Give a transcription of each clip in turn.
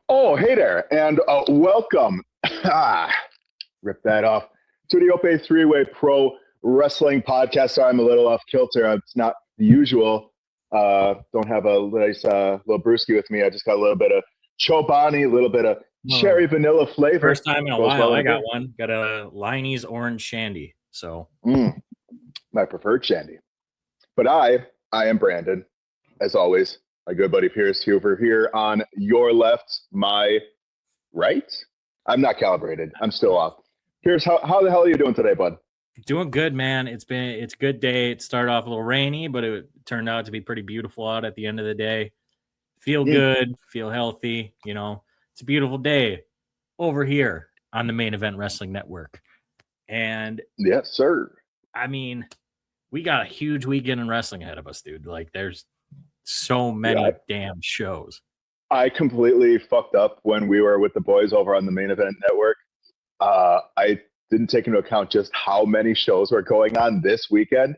Oh, hey there, and welcome. Ah, rip that off to the Ope Three-Way Pro Wrestling Podcast. Sorry, I'm a little off kilter. It's not the usual. Don't have a nice little brewski with me. I just got a little bit of Chobani, a little bit of Oh, cherry vanilla flavor. first time in a Goes while, well in I a got beer. one. Got a Liney's Orange Shandy. So, My preferred shandy. But I am Brandon, as always. My good buddy Pierce over here on your left, my right. I'm not calibrated. I'm still off. Pierce, how the hell are you doing today, bud? doing good, man. It's a good day. It started off a little rainy, but it turned out to be pretty beautiful out at the end of the day. Feel good, feel healthy. It's a beautiful day over here on the Main Event Wrestling Network. And Yes, sir. I mean, we got a huge weekend in wrestling ahead of us, dude. Like, there's so many damn shows. I completely fucked up when we were with the boys over on the Main Event Network. I didn't take into account just how many shows were going on this weekend.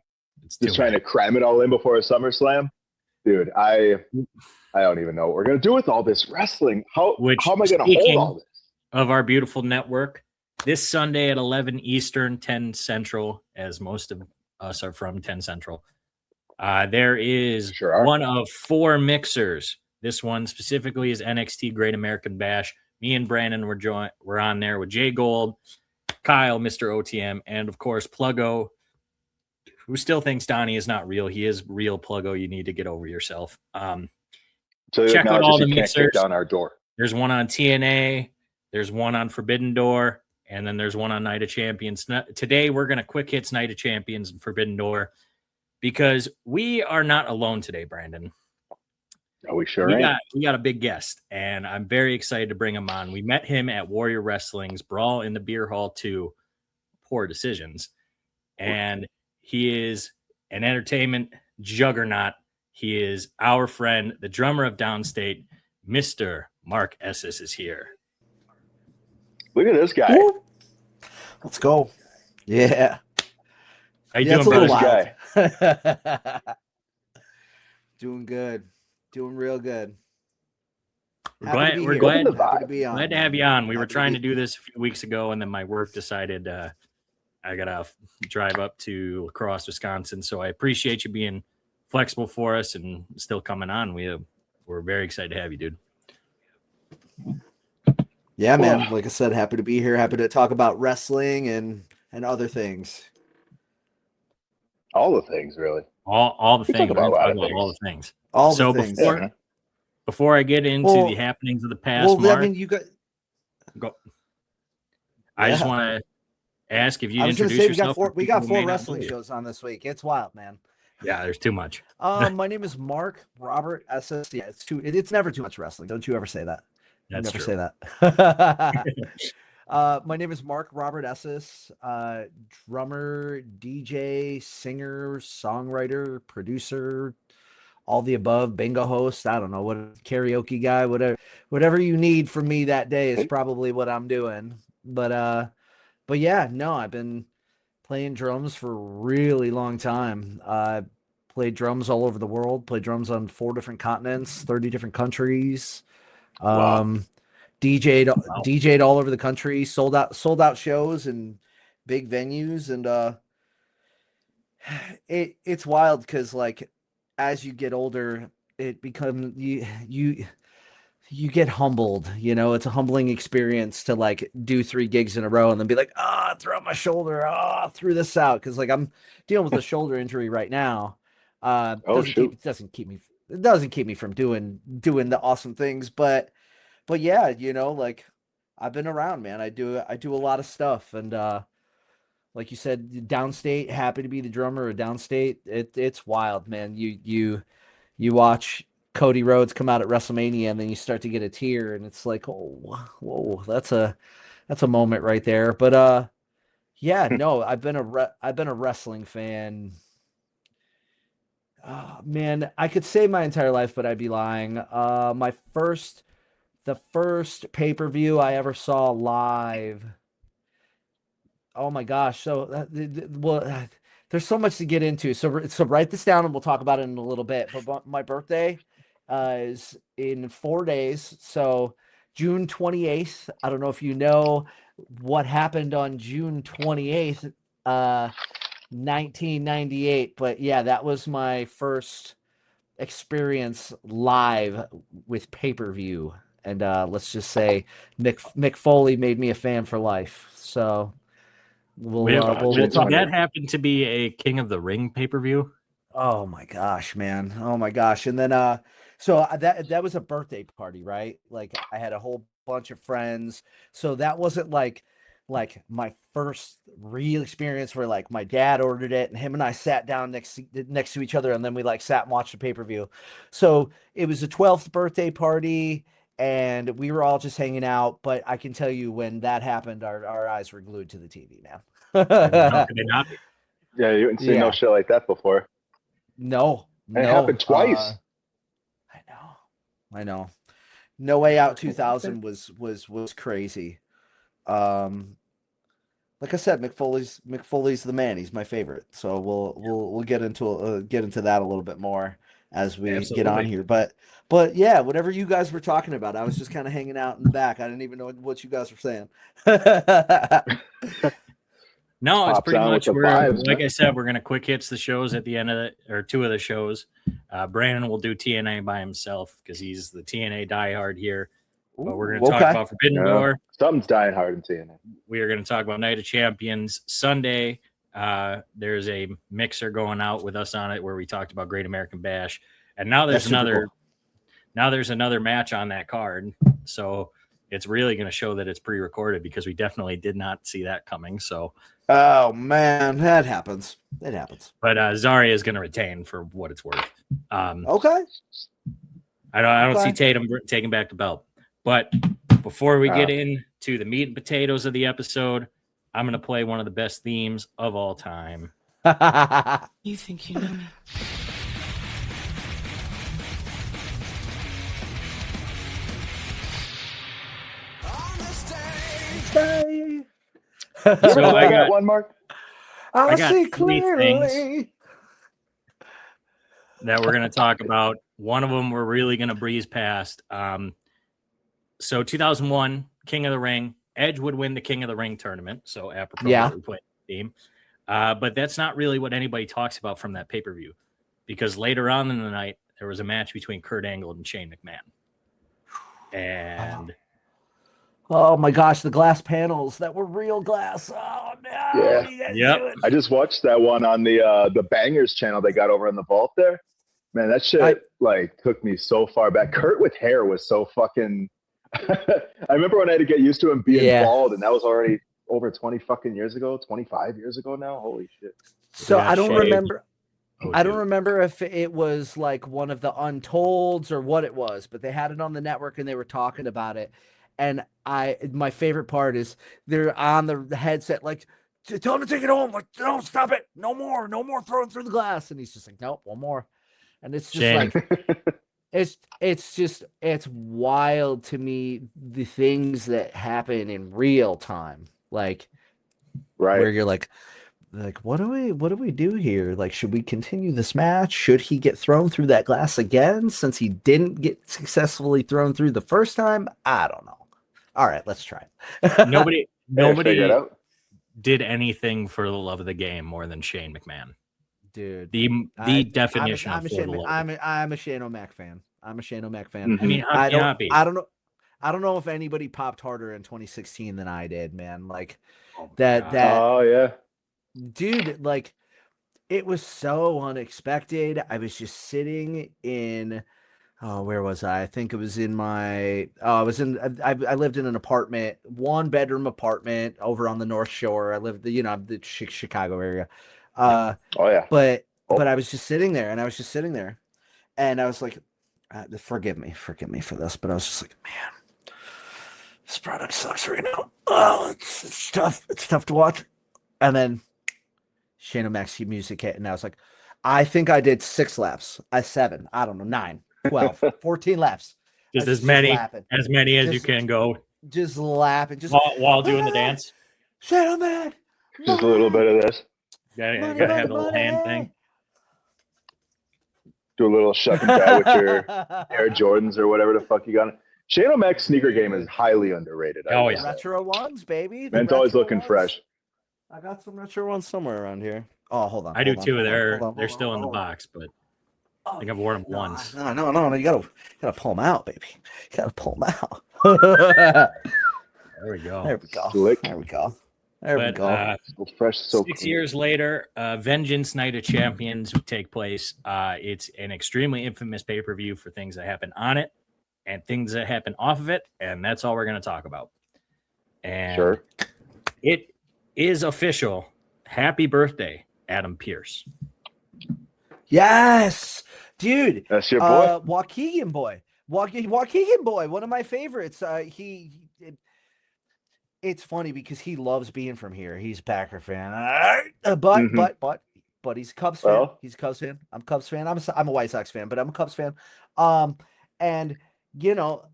Just trying to cram it all in before a SummerSlam. Dude, I don't even know what we're going to do with all this wrestling. How am I going to hold all this? Of our beautiful network, this Sunday at 11 Eastern, 10 Central, as most of us are from 10 Central, there is one of 4 mixers. This one specifically is NXT Great American Bash. Me and Brandon we're on there with Jay Gold, Kyle, Mr. OTM, and of course Pluggo, who still thinks Donnie is not real. He is real, Pluggo. You need to get over yourself. So check out all the mixers down our door. There's one on TNA. There's one on Forbidden Door, and then there's one on Night of Champions. Today, we're going to quick hits Night of Champions and Forbidden Door because we are not alone today, Brandon. No, we sure ain't. We got a big guest, and I'm very excited to bring him on. We met him at Warrior Wrestling's Brawl in the Beer Hall 2, Poor Decisions, and he is an entertainment juggernaut. He is our friend, the drummer of Downstate, Mr. Marc Esses is here. Look at this guy. Woo. Let's go. Yeah. How you doing, brother? Doing good. Doing real good. We're glad to have you on. We were trying to do this a few weeks ago, and then my work decided I got to drive up to La Crosse, Wisconsin. So I appreciate you being flexible for us and still coming on. We're very excited to have you, dude. Yeah, man. Like I said, happy to be here. Happy to talk about wrestling and other things. All the things, really. All the things. All the things. All the things. Before I get into the happenings of the past, Mark, I mean, you got. Go. I just want to ask if you introduce yourself. We got 4 wrestling shows on this week. It's wild, man. Yeah, there's too much. My name is Marc Robert Esses. Yeah, it's never too much wrestling. Don't you ever say that. That's never true. say that. My name is Marc Robert Esses, drummer, DJ, singer, songwriter, producer, all the above, bingo host. I don't know, what karaoke guy, whatever you need from me that day is probably what I'm doing. But yeah, no, I've been playing drums for a really long time. Played drums all over the world, played drums on 4 different continents, 30 different countries. DJ'd all over the country, sold out shows and big venues, and it's wild because, like, as you get older, it becomes you get humbled. It's a humbling experience to, like, do 3 gigs in a row and then be like, throw out my shoulder, threw this out, because, like, I'm dealing with a shoulder injury right now. It doesn't keep me from doing the awesome things, but yeah, like, I've been around, man. I do a lot of stuff, and like you said, Downstate, happy to be the drummer of Downstate. It's wild, man. You watch Cody Rhodes come out at WrestleMania, and then you start to get a tear, and it's like, oh, whoa, that's a moment right there. But yeah, no, I've been a wrestling fan. Man, I could say my entire life, but I'd be lying. The first pay-per-view I ever saw live. Oh my gosh! So, there's so much to get into. So write this down, and we'll talk about it in a little bit. But my birthday is in 4 days. So June 28th. I don't know if you know what happened on June 28th, 1998, but yeah, that was my first experience live with pay-per-view. And let's just say Mick Foley made me a fan for life. So we'll talk. That happened to be a King of the Ring pay-per-view. Oh my gosh, man. Oh my gosh. And then so that was a birthday party, right? Like I had a whole bunch of friends. So that wasn't like my first real experience where like my dad ordered it and him and I sat down next to each other and then we like sat and watched the pay-per-view. So it was a 12th birthday party and we were all just hanging out, but I can tell you when that happened, our eyes were glued to the TV, man. Yeah, you didn't see no shit like that before. No. It happened twice. I know. No Way Out 2000 was crazy. Like I said, Mick Foley's the man. He's my favorite. So we'll get into that a little bit more as we get on here. But yeah, whatever you guys were talking about, I was just kind of hanging out in the back. I didn't even know what you guys were saying. No, it's pretty much like I said, we're gonna quick hits the shows at the end of two of the shows. Brandon will do TNA by himself because he's the TNA diehard here. But we're gonna talk about Forbidden Door. Something's dying hard in TNA. We are gonna talk about Night of Champions Sunday. There's a mixer going out with us on it where we talked about Great American Bash, and now there's another match on that card. So it's really going to show that it's pre-recorded because we definitely did not see that coming. So, oh man, that happens. It happens. But Zarya is going to retain for what it's worth. Okay. I don't see Tatum taking back the belt. But before we get into the meat and potatoes of the episode, I'm going to play one of the best themes of all time. You think you know me? So I got one, Mark. I see clearly that we're going to talk about. One of them we're really going to breeze past. So 2001, King of the Ring. Edge would win the King of the Ring tournament. So apropos that we played the theme. But that's not really what anybody talks about from that pay-per-view. Because later on in the night, there was a match between Kurt Angle and Shane McMahon. And... oh my gosh, the glass panels that were real glass. Oh no. Yeah. I just watched that one on the Bangers channel they got over in the vault there. Man, that shit took me so far back. Kurt with hair was so fucking I remember when I had to get used to him being bald, and that was already over 20 fucking years ago, 25 years ago now. Holy shit. So I don't remember I don't remember if it was like one of the Untolds or what it was, but they had it on the network and they were talking about it. And my favorite part is they're on the headset, like, tell him to take it home. Like, no, stop it. No more throwing through the glass. And he's just like, nope, one more. And it's just it's wild to me, the things that happen in real time. Like, where you're like, what do we do here? Like, should we continue this match? Should he get thrown through that glass again since he didn't get successfully thrown through the first time? I don't know. All right, let's try it. Nobody did anything for the love of the game more than Shane McMahon. Dude, the definition of I'm a Shane O'Mac fan. I'm a Shane O'Mac fan. I mean, I don't know if anybody popped harder in 2016 than I did, man. Like that. Oh yeah, dude. Like it was so unexpected. I was just sitting in. Oh, where was I? I think it was in my. I lived in an apartment, 1-bedroom apartment over on the North Shore. I lived, the Chicago area. But I was just sitting there, and I was like, forgive me for this, but I was just like, man, this product sucks right now. Oh, it's tough. It's tough to watch. And then Shane O'Mac's music hit, and I was like, I think I did 6 laps. 7. I don't know, 9. 12, 14 laps. Just as many as you can go. Just laughing. Just while doing the dance. Gentlemen. Just a little bit of this. You gotta have the little hand thing. Do a little shuck and bat with your Air Jordans or whatever the fuck you got. Shane O'Mac's sneaker game is highly underrated. Oh, yeah. Retro ones, baby. Man's always looking fresh. I got some retro ones somewhere around here. Oh, hold on. I do too. They're still in the box, but I think I've worn them once. No. You gotta pull them out, baby. You gotta pull them out. There we go. There we go. Slick. There we go. There we go. So fresh, so 6 clean. years later, Vengeance Night of Champions would take place. It's an extremely infamous pay-per-view for things that happen on it and things that happen off of it, and that's all we're going to talk about. And Sure. It is official. Happy birthday, Adam Pearce. Yes, dude. That's your boy. Waukegan boy. Waukegan boy. One of my favorites. It's funny because he loves being from here. He's a Packer fan. But he's a Cubs fan. Well. He's a Cubs fan. I'm a Cubs fan. I'm a White Sox fan, but I'm a Cubs fan. And you know,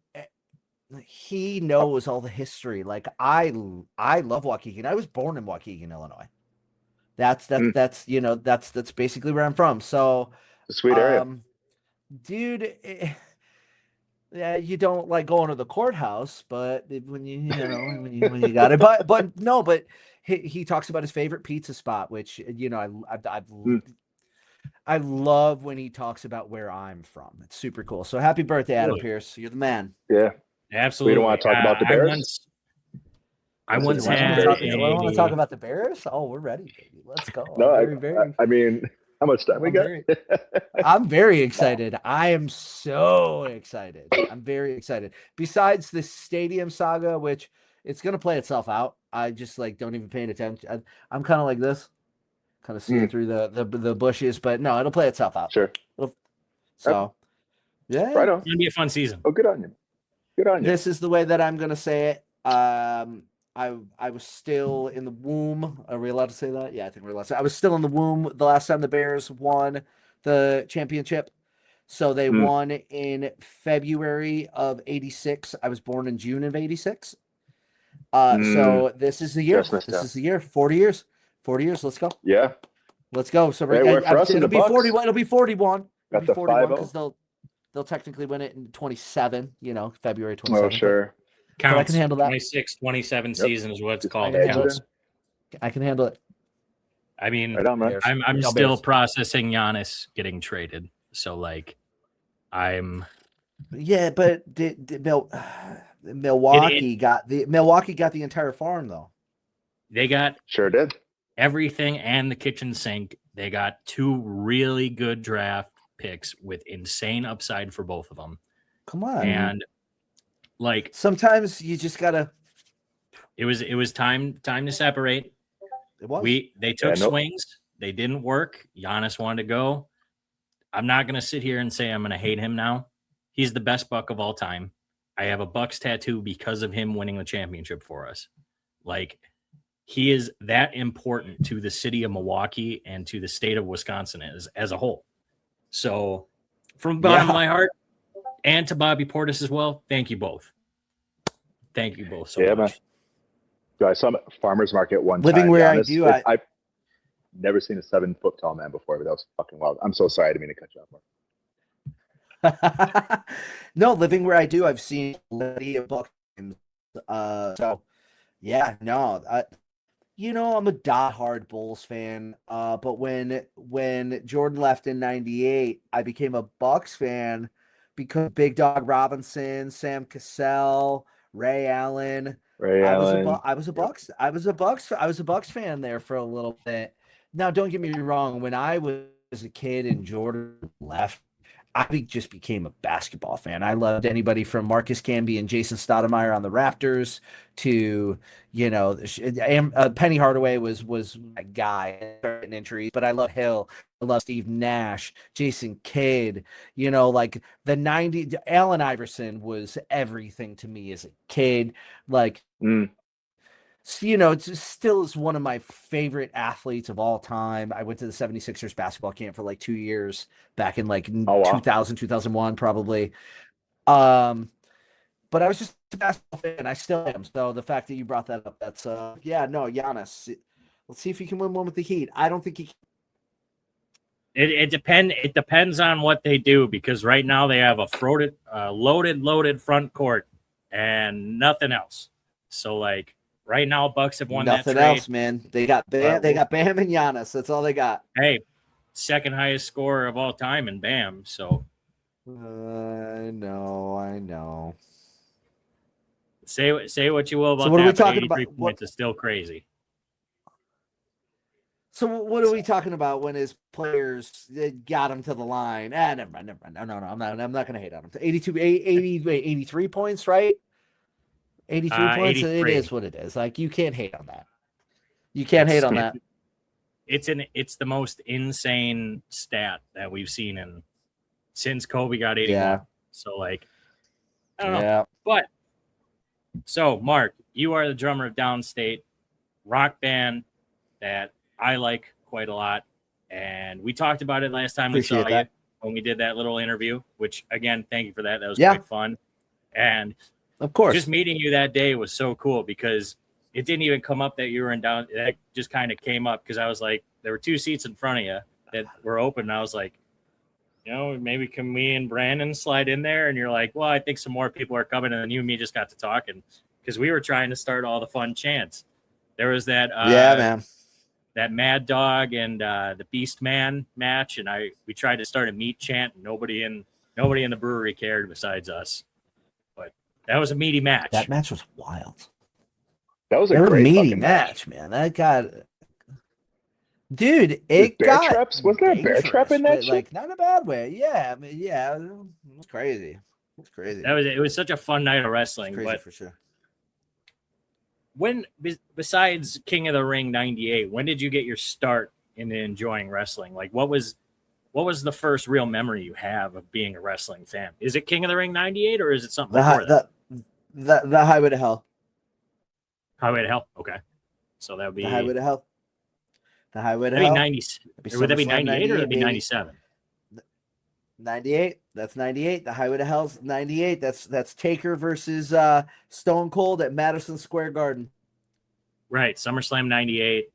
he knows all the history. Like I love Waukegan. I was born in Waukegan, Illinois. That's basically where I'm from. So It's a sweet area. Dude, yeah, you don't like going to the courthouse, but when you got it, but he talks about his favorite pizza spot, which I love when he talks about where I'm from. It's super cool. So happy birthday, Adam Pearce. You're the man. Yeah, absolutely. We don't want to talk about the Bears. I want to talk about the Bears. Oh, we're ready, baby. Let's go. No, I mean, how much time we got? I'm very excited. I am so excited. I'm very excited. Besides the stadium saga, which it's going to play itself out. I just don't even pay attention. I'm kind of like this, kind of seeing through the bushes, but no, it'll play itself out. Sure. Yeah. Right on. It's going to be a fun season. Oh, good on you. Good on you. This is the way that I'm going to say it. I was still in the womb. Are we allowed to say that? Yeah, I think we're allowed to say. I was still in the womb the last time the Bears won the championship. So they won in February of 86. I was born in June of 86. So this is the year. This is the year. 40 years. 40 years. Let's go. Yeah. Let's go. So it'll be 41. It'll be 41. It'll be 41 because they'll technically win it in 27, February 27. Oh, sure. Counts. I can handle that. 26, 27 season is what it's called. I can handle it. I mean, right on, man. I'm still processing Giannis getting traded. So I'm. Yeah, but Milwaukee got the entire farm though. They got sure did everything and the kitchen sink. They got 2 really good draft picks with insane upside for both of them. Come on, and sometimes you just gotta. It was time to separate. It was. They took swings. They didn't work. Giannis wanted to go. I'm not gonna sit here and say I'm gonna hate him now. He's the best Buck of all time. I have a Bucks tattoo because of him winning the championship for us. He is that important to the city of Milwaukee and to the state of Wisconsin as a whole. So from the bottom of my heart, and to Bobby Portis as well, thank you both. Thank you both so much. Man. I saw him at Farmer's Market one time. Living where I do. I've never seen a 7-foot tall man before, but that was fucking wild. I'm so sorry. I didn't mean to cut you off, Mark. No, living where I do, I've seen plenty of Bucks. So, yeah, no. I'm a diehard Bulls fan. But when Jordan left in '98, I became a Bucks fan because Big Dog Robinson, Sam Cassell, Ray Allen. I was a Bucks fan there for a little bit. Now, don't get me wrong. When I was a kid and Jordan left, I just became a basketball fan. I loved anybody from Marcus Camby and Jason Stoudemire on the Raptors to, Penny Hardaway was a guy in injuries, but I love Hill. I love Steve Nash, Jason Kidd, the 90s. Allen Iverson was everything to me as a kid. It still is one of my favorite athletes of all time. I went to the 76ers basketball camp for 2 years back in 2000, 2001, probably. But I was just a basketball fan. I still am. So the fact that you brought that up, that's Giannis. Let's see if he can win one with the Heat. I don't think he can. It depends on what they do, because right now they have a loaded front court and nothing else. So like right now, Bucks have won nothing that trade. else, man. They got Bam. They got Bam and Giannis. That's all they got. Hey, second highest scorer of all time in Bam. So I know. Say what you will about So what that. are we talking about? 83 points is still crazy. So what are we talking about when his players got him to the line? Never mind. No. I'm not going to hate on him. 83 points, right? 83 points. 83. It is what it is. Like, you can't hate on that. You can't hate on that. It's the most insane stat that we've seen since Kobe got 81. Yeah. So like, I don't know. But so Mark, you are the drummer of Downstate, rock band that I like quite a lot, and we talked about it last time we saw you when we did that little interview. Which again, thank you for that. That was quite fun, and of course, just meeting you that day was so cool because it didn't even come up that you were in down. That just kind of came up because I was like, there were 2 seats in front of you that were open, and I was like, maybe can me and Brandon slide in there? And you're like, well, I think some more people are coming, and then you and me just got to talking because we were trying to start all the fun chants. There was that man. That Mad Dog and the Beast Man match, and we tried to start a meat chant, and nobody in the brewery cared besides us. But that was a meaty match. That match was wild. That was a great meaty match, man. That got, dude. It got traps. Was there a bear trap in that? Like, not in a bad way. Yeah, I mean, yeah, it was crazy. It's crazy. It was such a fun night of wrestling. Crazy but for sure. When, besides King of the Ring 98, when did you get your start in enjoying wrestling? Like, what was the first real memory you have of being a wrestling fan? Is it King of the Ring 98 or is it something before that? The Highway to Hell. Highway to Hell. Okay. So that would be the Highway to Hell. The Highway to Hell. Hell. 90, would that be 98 or would that be 97? 98. That's 98. The Highway to Hell's 98. That's Taker versus Stone Cold at Madison Square Garden. Right, SummerSlam 98.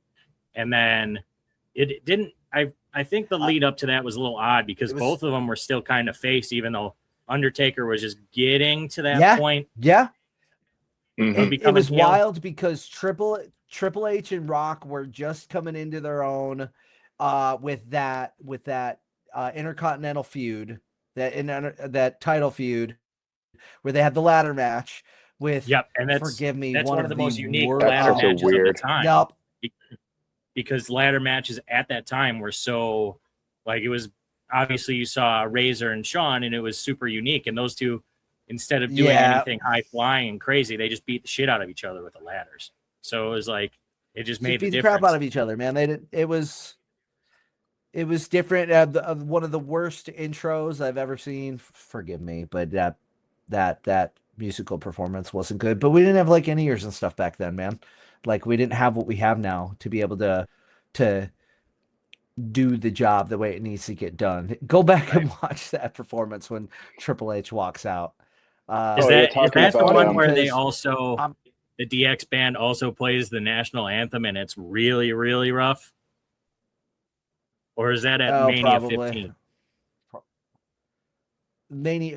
And then it didn't I think the lead up to that was a little odd because both of them were still kind of face, even though Undertaker was just getting to that point. Yeah. Mm-hmm. It was wild because Triple H and Rock were just coming into their own with that Intercontinental feud, that title feud, where they had the ladder match with. And that's one of the most unique ladder matches of the time. Yep. Because ladder matches at that time were so, like, it was obviously you saw Razor and Shawn, and it was super unique. And those two, instead of doing anything high flying and crazy, they just beat the shit out of each other with the ladders. So it was like it just made beat the crap out of each other, man. It was different. One of the worst intros I've ever seen. Forgive me, but that musical performance wasn't good. But we didn't have like in-ears and stuff back then, man. Like, we didn't have what we have now to be able to do the job the way it needs to get done. Go back and watch that performance when Triple H walks out. Is that the one where they also the DX band also plays the national anthem and it's really, really rough? Or is that at Mania 15?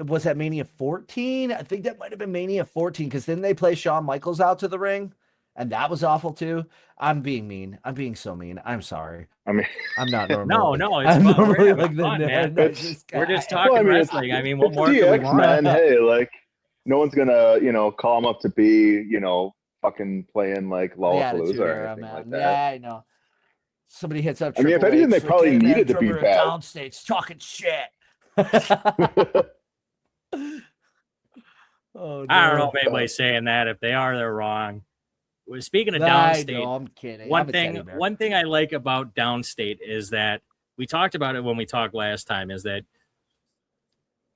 Was that Mania 14? I think that might have been Mania 14 because then they play Shawn Michaels out to the ring. And that was awful too. I'm being mean. I'm being so mean. I'm sorry. I mean, I'm not normal. No, it's fun. We're like fun, man. We're just talking wrestling. I mean, what more can we want? Man, hey, like, no one's gonna, call him up to be, fucking playing like Lollapalooza or anything like that. Yeah, I know. Somebody hits up. I mean, if anything, they probably needed to be bad. Downstage talking shit. Oh, no. I don't know if anybody's saying that. If they are, they're wrong. Speaking of Downstate, I'm kidding. One thing I like about Downstate is that we talked about it when we talked last time, is that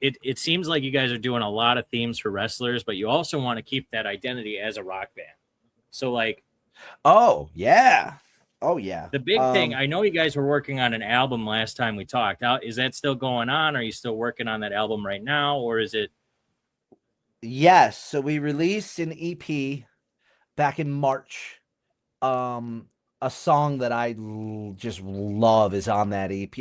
it seems like you guys are doing a lot of themes for wrestlers, but you also want to keep that identity as a rock band. So like, oh yeah. The big thing, I know you guys were working on an album last time we talked. Is that still going on? Are you still working on that album right now, or is it? Yes. So we released an EP back in March. a song that I just love is on that EP.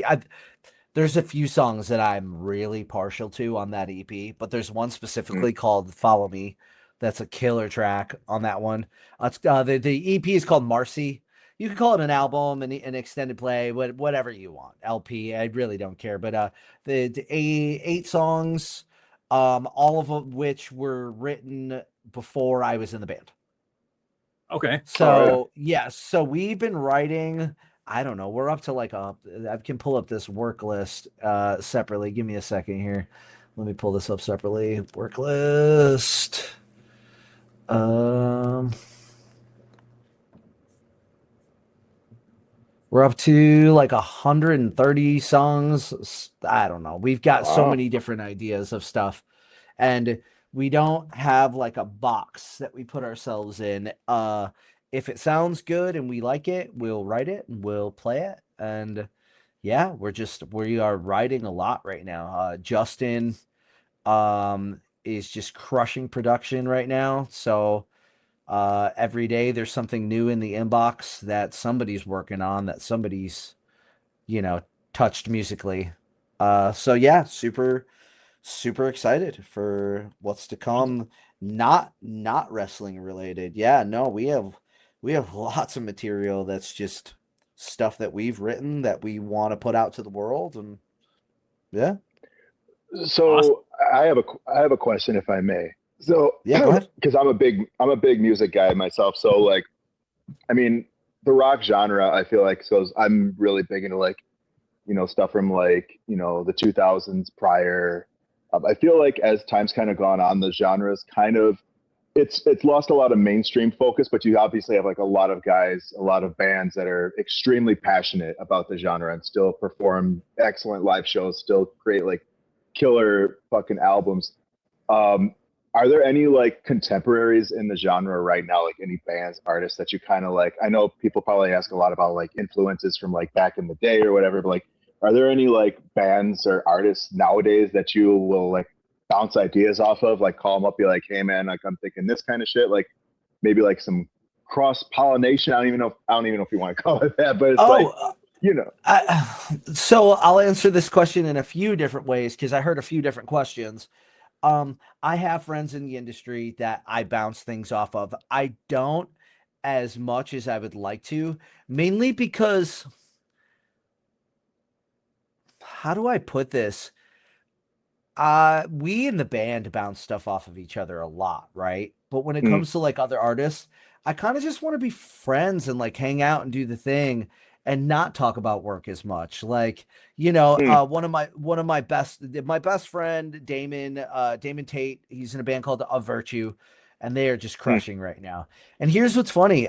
There's a few songs that I'm really partial to on that EP, but there's one specifically called "Follow Me." That's a killer track on that one. The EP is called Marcy. You can call it an album, an extended play, whatever you want. LP, I really don't care. But the 8 songs, all of which were written before I was in the band. Okay. So so we've been writing. I don't know. We're up to like I can pull up this work list separately. Give me a second here. Let me pull this up separately. Work list. We're up to like 130 songs. I don't know. We've got so many different ideas of stuff, and we don't have like a box that we put ourselves in. If it sounds good and we like it, we'll write it and we'll play it. And yeah, we are writing a lot right now. Justin is just crushing production right now. So every day there's something new in the inbox that somebody's working on, that somebody's, touched musically. So yeah, super excited for what's to come. Not wrestling related. Yeah, no, we have lots of material that's just stuff that we've written that we want to put out to the world. And yeah. So awesome. I have a question, if I may. So yeah, go ahead. Because I'm a big music guy myself. So like, I mean, the rock genre, I feel like, so I'm really big into like, stuff from like, the 2000s prior. I feel like as time's kind of gone on, the genre's kind of, it's lost a lot of mainstream focus, but you obviously have like a lot of guys, a lot of bands that are extremely passionate about the genre and still perform excellent live shows, still create like killer fucking albums. Are there any like contemporaries in the genre right now, like any bands, artists that you kind of like? I know people probably ask a lot about like influences from like back in the day or whatever, but like, are there any like bands or artists nowadays that you will like bounce ideas off of, like call them up, be like, hey man, like I'm thinking this kind of shit, like maybe like some cross pollination? I don't even know if you want to call it that, but it's so I'll answer this question in a few different ways because I heard a few different questions. I have friends in the industry that I bounce things off of. I don't as much as I would like to, mainly because, how do I put this? We in the band bounce stuff off of each other a lot, right? But when it comes to like other artists, I kind of just want to be friends and like hang out and do the thing and not talk about work as much. Like, one of my best friend, Damon Tate, he's in a band called A Virtue, and they are just crushing right now. And here's what's funny.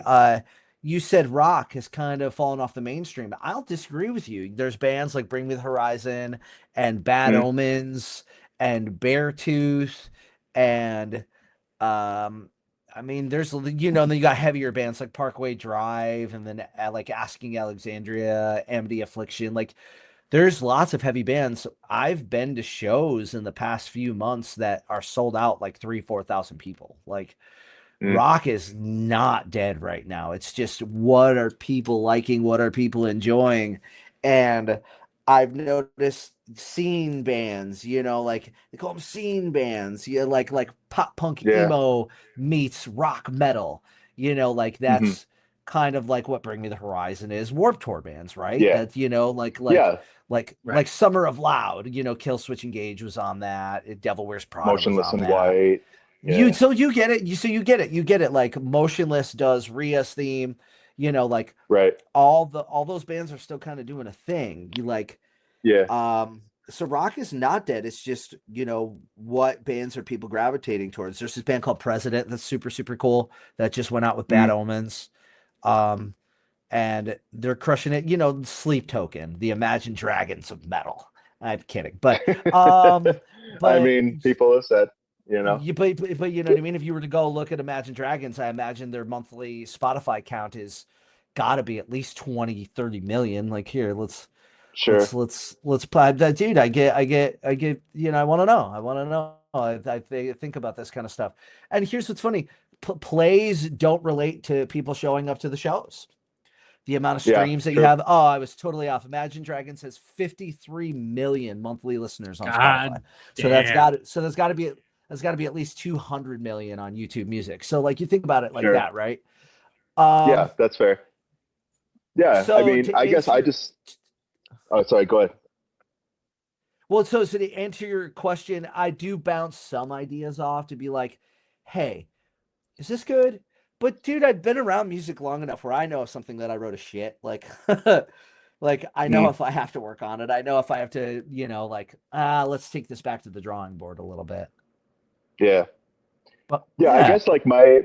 You said rock has kind of fallen off the mainstream. I'll disagree with you. There's bands like Bring Me the Horizon and Bad Omens and Beartooth and I mean, there's, then you got heavier bands like Parkway Drive and then like Asking Alexandria, Amity Affliction. Like there's lots of heavy bands. I've been to shows in the past few months that are sold out like 3,000-4,000 people. Like rock is not dead right now. It's just, what are people liking? What are people enjoying? And I've noticed scene bands, like they call them scene bands, like pop punk emo meets rock metal, like that's kind of like what Bring Me the Horizon is. Warped Tour bands, right? Yeah. That, like Summer of Loud, Kill Switch Engage was on that. Devil Wears Prada. Motionless in White. Yeah. You get it. Like Motionless does Ria's theme, like right. All those bands are still kind of doing a thing. So rock is not dead. It's just, what bands are people gravitating towards? There's this band called President that's super, super cool that just went out with Bad Omens. And they're crushing it. Sleep Token, the Imagine Dragons of metal. I'm kidding. But I mean, people have said, but you know what I mean? If you were to go look at Imagine Dragons, I imagine their monthly Spotify count is got to be at least 20-30 million. Like, here, let's play that, dude. I get, I want to know. I think about this kind of stuff. And here's what's funny. Plays don't relate to people showing up to the shows. The amount of streams that you have. Oh, I was totally off. Imagine Dragons has 53 million monthly listeners on Spotify. So that's got to be at least 200 million on YouTube Music. So like you think about it like that, right? Yeah, that's fair. Yeah, so I mean, I guess I just. Oh, sorry. Go ahead. Well, so to answer your question, I do bounce some ideas off to be like, hey, is this good? But dude, I've been around music long enough where I know if something that I wrote a shit. Like like I know if I have to work on it. I know if I have to, let's take this back to the drawing board a little bit. Yeah. But I guess like my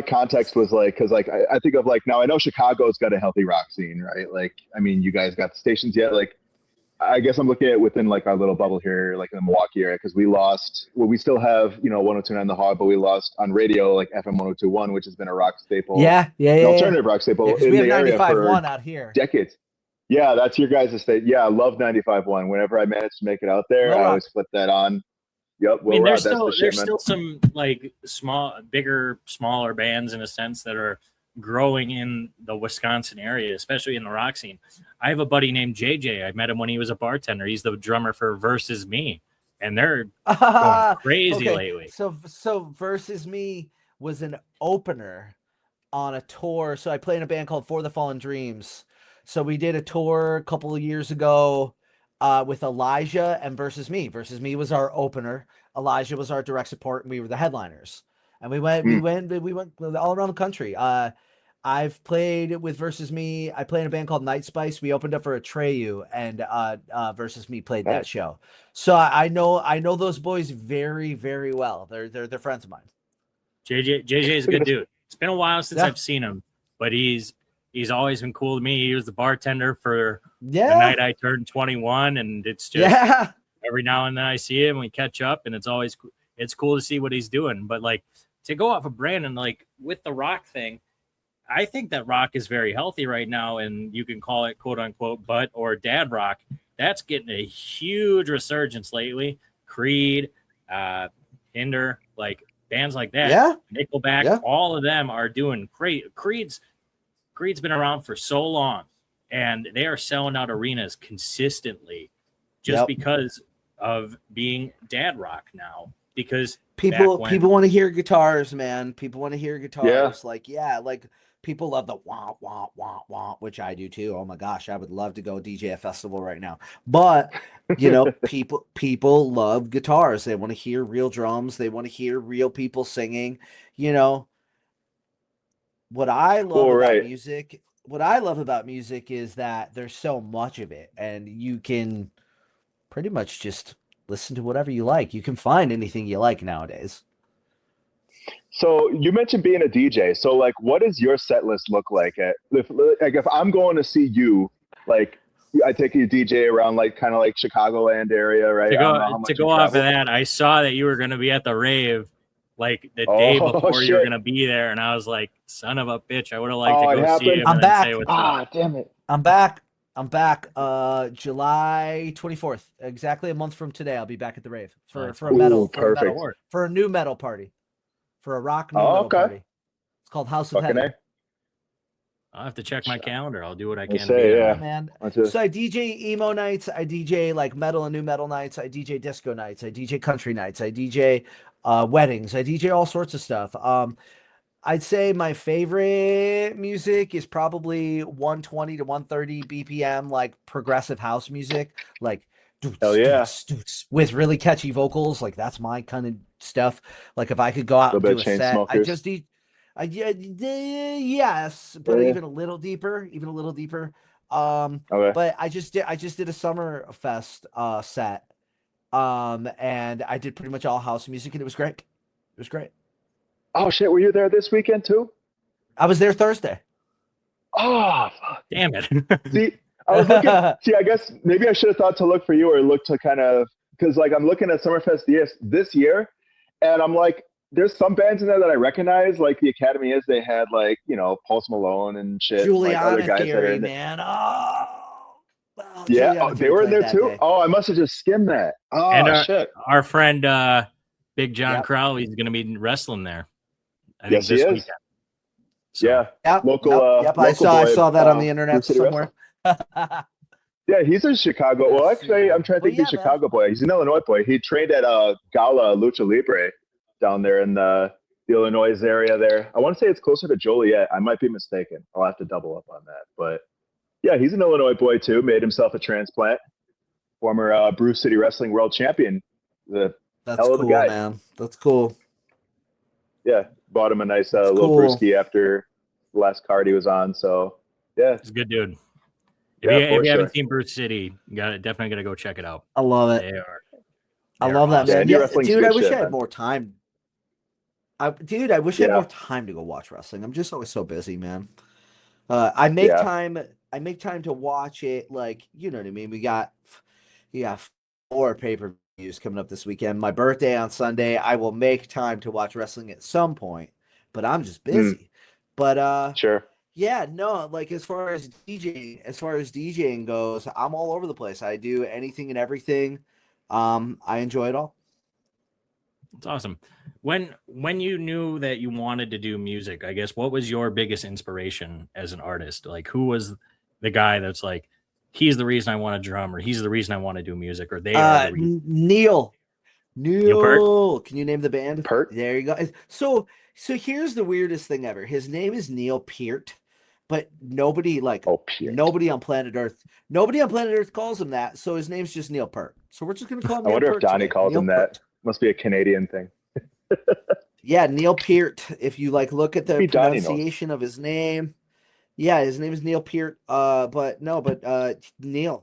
context was like, because like I think of like, now I know Chicago's got a healthy rock scene, right? Like, I mean, you guys got the stations yet? Like, I guess I'm looking at it within like our little bubble here, like in the Milwaukee area, because we still have 102.9 The Hog, but we lost on radio like FM 102.1, which has been a rock staple, alternative rock staple in the area for out here decades. Yeah, that's your guys' state. Yeah, I love 95.1. Whenever I manage to make it out there, I always flip that on. Yep. I mean, there's still some like smaller bands in a sense that are growing in the Wisconsin area, especially in the rock scene. I have a buddy named JJ. I met him when he was a bartender. He's the drummer for Versus Me, and they're going crazy lately. So Versus Me was an opener on a tour. So I play in a band called For the Fallen Dreams. So we did a tour a couple of years ago with Elijah and Versus Me. Versus Me was our opener. Elijah was our direct support, and we were the headliners. And we went all around the country. I've played with Versus Me. I played in a band called Night Spice. We opened up for Atreyu, and Versus Me played that show. So I know those boys very, very well. They're friends of mine. JJ is a good dude. It's been a while since I've seen him, but he's always been cool to me. He was the bartender for the night I turned 21, and it's just every now and then I see him, we catch up, and it's cool to see what he's doing. But like, to go off of Brandon, like with the rock thing, I think that rock is very healthy right now, and you can call it quote unquote butt or dad rock. That's getting a huge resurgence lately. Creed, Hinder, like bands like that, Nickelback, all of them are doing great. Creed's been around for so long, and they are selling out arenas consistently just because of being dad rock now. Because people want to hear guitars, man. People want to hear guitars. Like people love the wah wah wah wah, which I do too. Oh my gosh, I would love to go DJ a festival right now. But people love guitars. They want to hear real drums. They want to hear real people singing. What I love about music is that there's so much of it, and you can pretty much just listen to whatever you like. You can find anything you like nowadays. So you mentioned being a DJ. So like, what does your set list look like? If I'm going to see you, like, I take you DJ around like kind of like Chicagoland area, right? To go off of that, I saw that you were going to be at the rave like the day before you were going to be there, and I was like, son of a bitch, I would have liked to go see him. I'm back. Say what's up. Damn it. I'm back. July 24th, exactly a month from today. I'll be back at the rave for a new metal party, for a rock new metal party. It's called House of Heaven. I'll have to check my calendar. I'll do what I can. Man. So I DJ emo nights. I DJ like metal and new metal nights. I DJ disco nights. I DJ country nights. I DJ weddings. I DJ all sorts of stuff. I'd say my favorite music is probably 120 to 130 BPM, like progressive house music, like with really catchy vocals. Like that's my kind of stuff. Like if I could go out and do a set, I just need, yes, but even a little deeper. But I just did a summer fest set, and I did pretty much all house music, and it was great. Oh shit! Were you there this weekend too? I was there Thursday. Oh, fuck. Damn it! See, I was looking. I guess maybe I should have thought to look for you, or look to kind of, because like I'm looking at Summerfest this year, and I'm like, there's some bands in there that I recognize, like the Academy is. They had like Post Malone and shit. Juliana like other guys Theory, that are in man. They were in there too. Oh, I must have just skimmed that. Oh, and shit. Our friend Big John Crowley is going to be wrestling there. I think this weekend. So. Yep, Local. Yep. Local I boy, saw that on the internet somewhere. Yeah, he's a Chicago. Well, actually, I'm trying to think he's a Chicago boy. He's an Illinois boy. He trained at Gala Lucha Libre down there in the Illinois area there. I want to say it's closer to Joliet. I might be mistaken. I'll have to double up on that. But yeah, he's an Illinois boy too. Made himself a transplant. Former Bruce City Wrestling World Champion. That's hell of a guy. Man. That's cool. Yeah, bought him a nice little brewski after the last card he was on. So yeah, he's a good dude. If you haven't seen Bruce City, you definitely gotta go check it out. I love it. I love that, man. Yeah, dude, I wish I had more time. I wish I had more time to go watch wrestling. I'm just always so busy, man. I make time to watch it. Like, you know what I mean? We got 4 pay-per-views coming up this weekend. My birthday on Sunday. I will make time to watch wrestling at some point, but I'm just busy. But sure. Yeah, no, like as far as DJing goes, I'm all over the place. I do anything and everything. I enjoy it all. It's awesome. When you knew that you wanted to do music, I guess, what was your biggest inspiration as an artist? Like, who was the guy that's like, he's the reason I want to drum, or he's the reason I want to do music, or they are the reason? Neil Peart? Can you name the band? Peart. There you go. So here's the weirdest thing ever. His name is Neil Peart, but nobody on planet Earth calls him that. So his name's just Neil Peart. So we're just gonna call him. I wonder if Donnie calls him that. Must be a Canadian thing. Yeah, Neil Peart. If you look at the pronunciation of his name, yeah, his name is Neil Peart. But Neil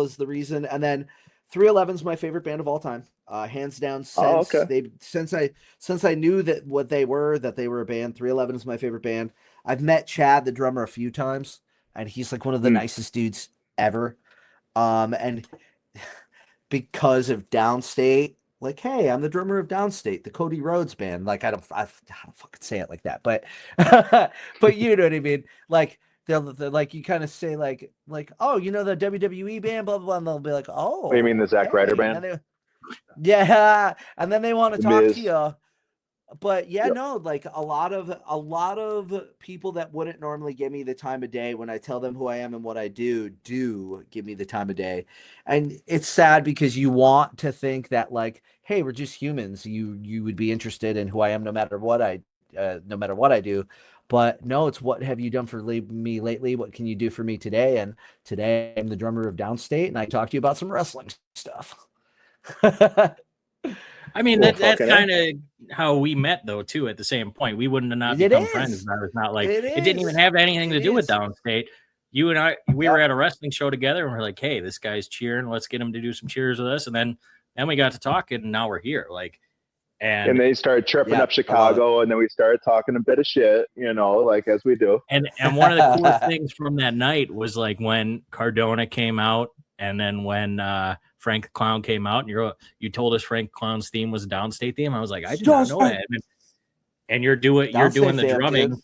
is the reason. And then 311 is my favorite band of all time. Hands down. Since I knew that they were a band, 311 is my favorite band. I've met Chad, the drummer, a few times, and he's like one of the nicest dudes ever. And because of Downstate, like, hey, I'm the drummer of Downstate, the Cody Rhodes band. Like, I don't fucking say it like that, but but you know what I mean. Like, they're like, you kind of say like, oh, you know, the WWE band, blah blah blah, and they'll be like, oh, what do you mean the Zack Ryder band? And then they want to talk to you. But no, like a lot of people that wouldn't normally give me the time of day when I tell them who I am and what I do give me the time of day. And it's sad because you want to think that, like, hey, we're just humans. You would be interested in who I am no matter what I do. But no, it's what have you done for me lately? What can you do for me today? And today I'm the drummer of Downstate, and I talk to you about some wrestling stuff. I mean, that's kind of how we met, though, too, at the same point. We wouldn't have not become friends. And I was not like, it didn't even have anything to do with Downstate. You and I, we were at a wrestling show together, and we're like, hey, this guy's cheering. Let's get him to do some cheers with us. And then we got to talking, and now we're here. Like, and they started chirping up Chicago, and then we started talking a bit of shit, you know, like as we do. And one of the coolest things from that night was like when Cardona came out, and then when Frank the Clown came out, and you told us Frank Clown's theme was a Downstate theme. I was like, I did not know that. And you're doing the drumming,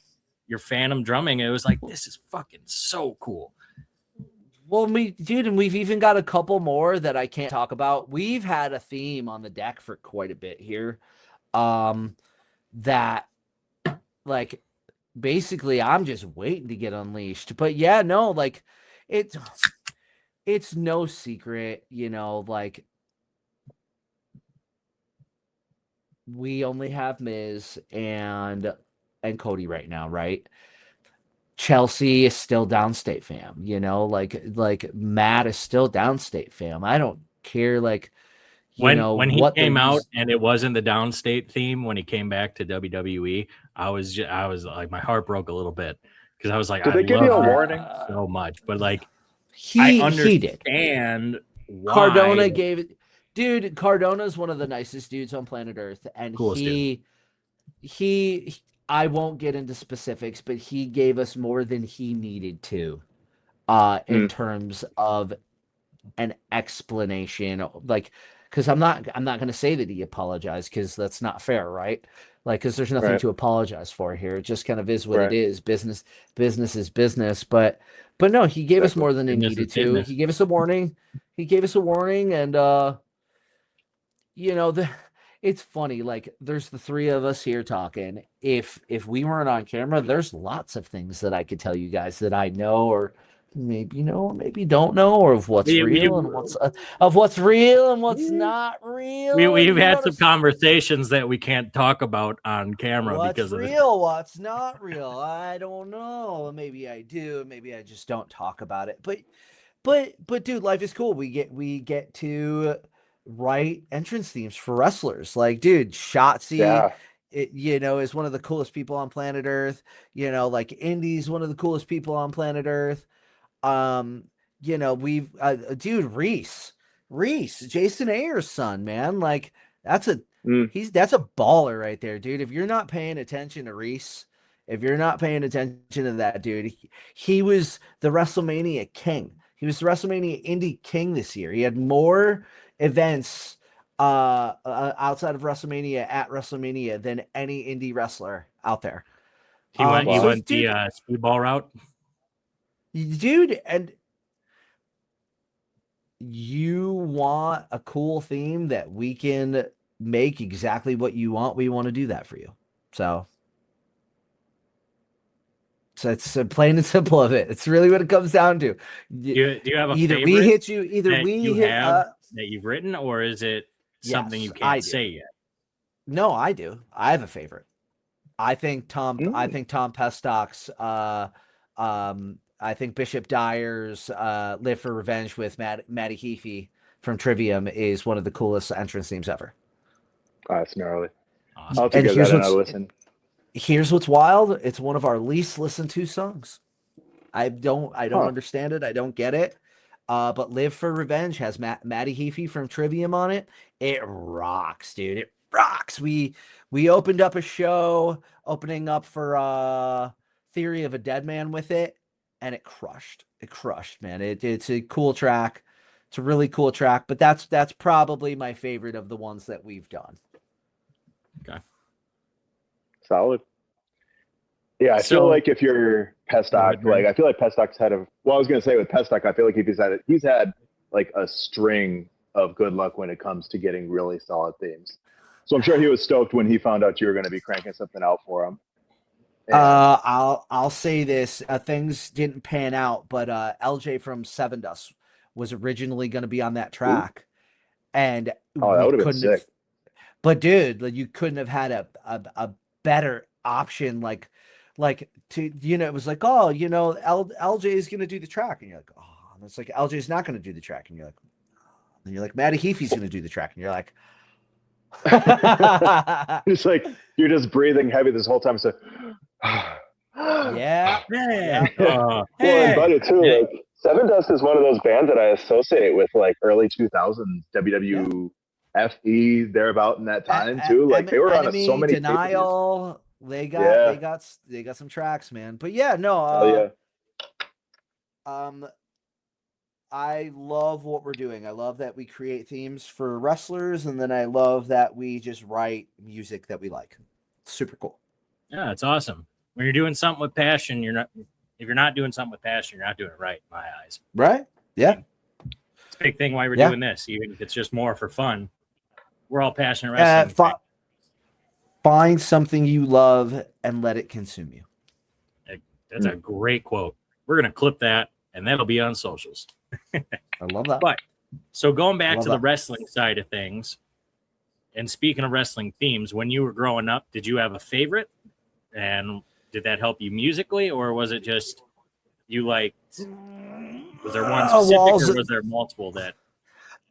your Phantom drumming. It was like, this is fucking so cool. Well, and we've even got a couple more that I can't talk about. We've had a theme on the deck for quite a bit here. That, like, basically I'm just waiting to get unleashed. But yeah, no, like, it's no secret, you know, like, we only have Miz and Cody right now, right? Chelsea is still Downstate fam, you know, like Matt is still Downstate fam. I don't care, like, when he came out and it wasn't the Downstate theme, when he came back to WWE, I was like, my heart broke a little bit because I was like, did they give you a warning so much? But like, I understand why. Cardona gave it. Dude, Cardona's one of the nicest dudes on planet Earth, and he I won't get into specifics, but he gave us more than he needed to in terms of an explanation. Like, because I'm not going to say that he apologized, because that's not fair, right? Like, because there's nothing to apologize for here. It just kind of is what it is. Business is business. But no, he gave us more than he needed to. He gave us a warning. And you know, it's funny. Like, there's the three of us here talking. If we weren't on camera, there's lots of things that I could tell you guys that I know, or maybe know, or maybe don't know, or of what's real and what's real and what's not real. We've had some conversations that we can't talk about on camera because of real, what's not real. I don't know. Maybe I do. Maybe I just don't talk about it. But dude, life is cool. We get to write entrance themes for wrestlers. Like, dude, Shotzi, is one of the coolest people on planet Earth. Like Indy's one of the coolest people on planet Earth. We've dude, Reese, Jason Ayer's son, man. Like, that's a baller right there, dude. If you're not paying attention to Reese, if you're not paying attention to that dude, he was the WrestleMania king. He was the WrestleMania Indie king this year. He had more events outside of WrestleMania at WrestleMania than any indie wrestler out there. He went the speedball route. Dude, and you want a cool theme that we can make exactly what you want, we want to do that for you. So it's plain and simple of it. It's really what it comes down to. Do you have a either favorite we hit you, either we you hit have that you've written, or is it something you can't say yet? No, I do. I have a favorite. I think Tom Pestock's I think Bishop Dyer's Live for Revenge with Matty Heafy from Trivium is one of the coolest entrance themes ever. Oh, that's gnarly. Awesome. I'll have to give that another listen. Here's what's wild. It's one of our least listened to songs. I don't understand it. I don't get it. But Live for Revenge has Matty Heafy from Trivium on it. It rocks, dude. It rocks. We opened up a show opening up for Theory of a Dead Man with it, and it crushed. It crushed, man. It's a cool track. It's a really cool track, but that's probably my favorite of the ones that we've done. Okay. Solid. Yeah, I feel like if you're Pestock, like I feel like Pestock's had I was gonna say with Pestock, I feel like he's had like a string of good luck when it comes to getting really solid themes. So I'm sure he was stoked when he found out you were gonna be cranking something out for him. And I'll say this: things didn't pan out, but LJ from Seven Dust was originally going to be on that track, and that would have been sick. But dude, like, you couldn't have had a better option, like to it was like, oh, LJ is going to do the track, and you're like, oh, and it's like LJ is not going to do the track, and you're like, oh. And you're like, Matty Heafy's going to do the track, and you're like. It's like you're just breathing heavy this whole time. So, yeah. Well, and buddy too. Like Seven Dust is one of those bands that I associate with like early 2000s WWFE thereabout in that time too. Like they were on so many Denial. They got some tracks, man. But yeah, no. I love what we're doing. I love that we create themes for wrestlers, and then I love that we just write music that we like. Super cool. Yeah, it's awesome. When you're doing something with passion, if you're not doing something with passion, you're not doing it right in my eyes. Right? Yeah. It's a big thing why we're doing this, even if it's just more for fun. We're all passionate wrestling. Find something you love and let it consume you. That's a great quote. We're going to clip that, and that'll be on socials. I love that. But so going back to the wrestling side of things, and speaking of wrestling themes, when you were growing up, did you have a favorite? And did that help you musically, or was it just you liked? Was there one specific, or was there multiple that?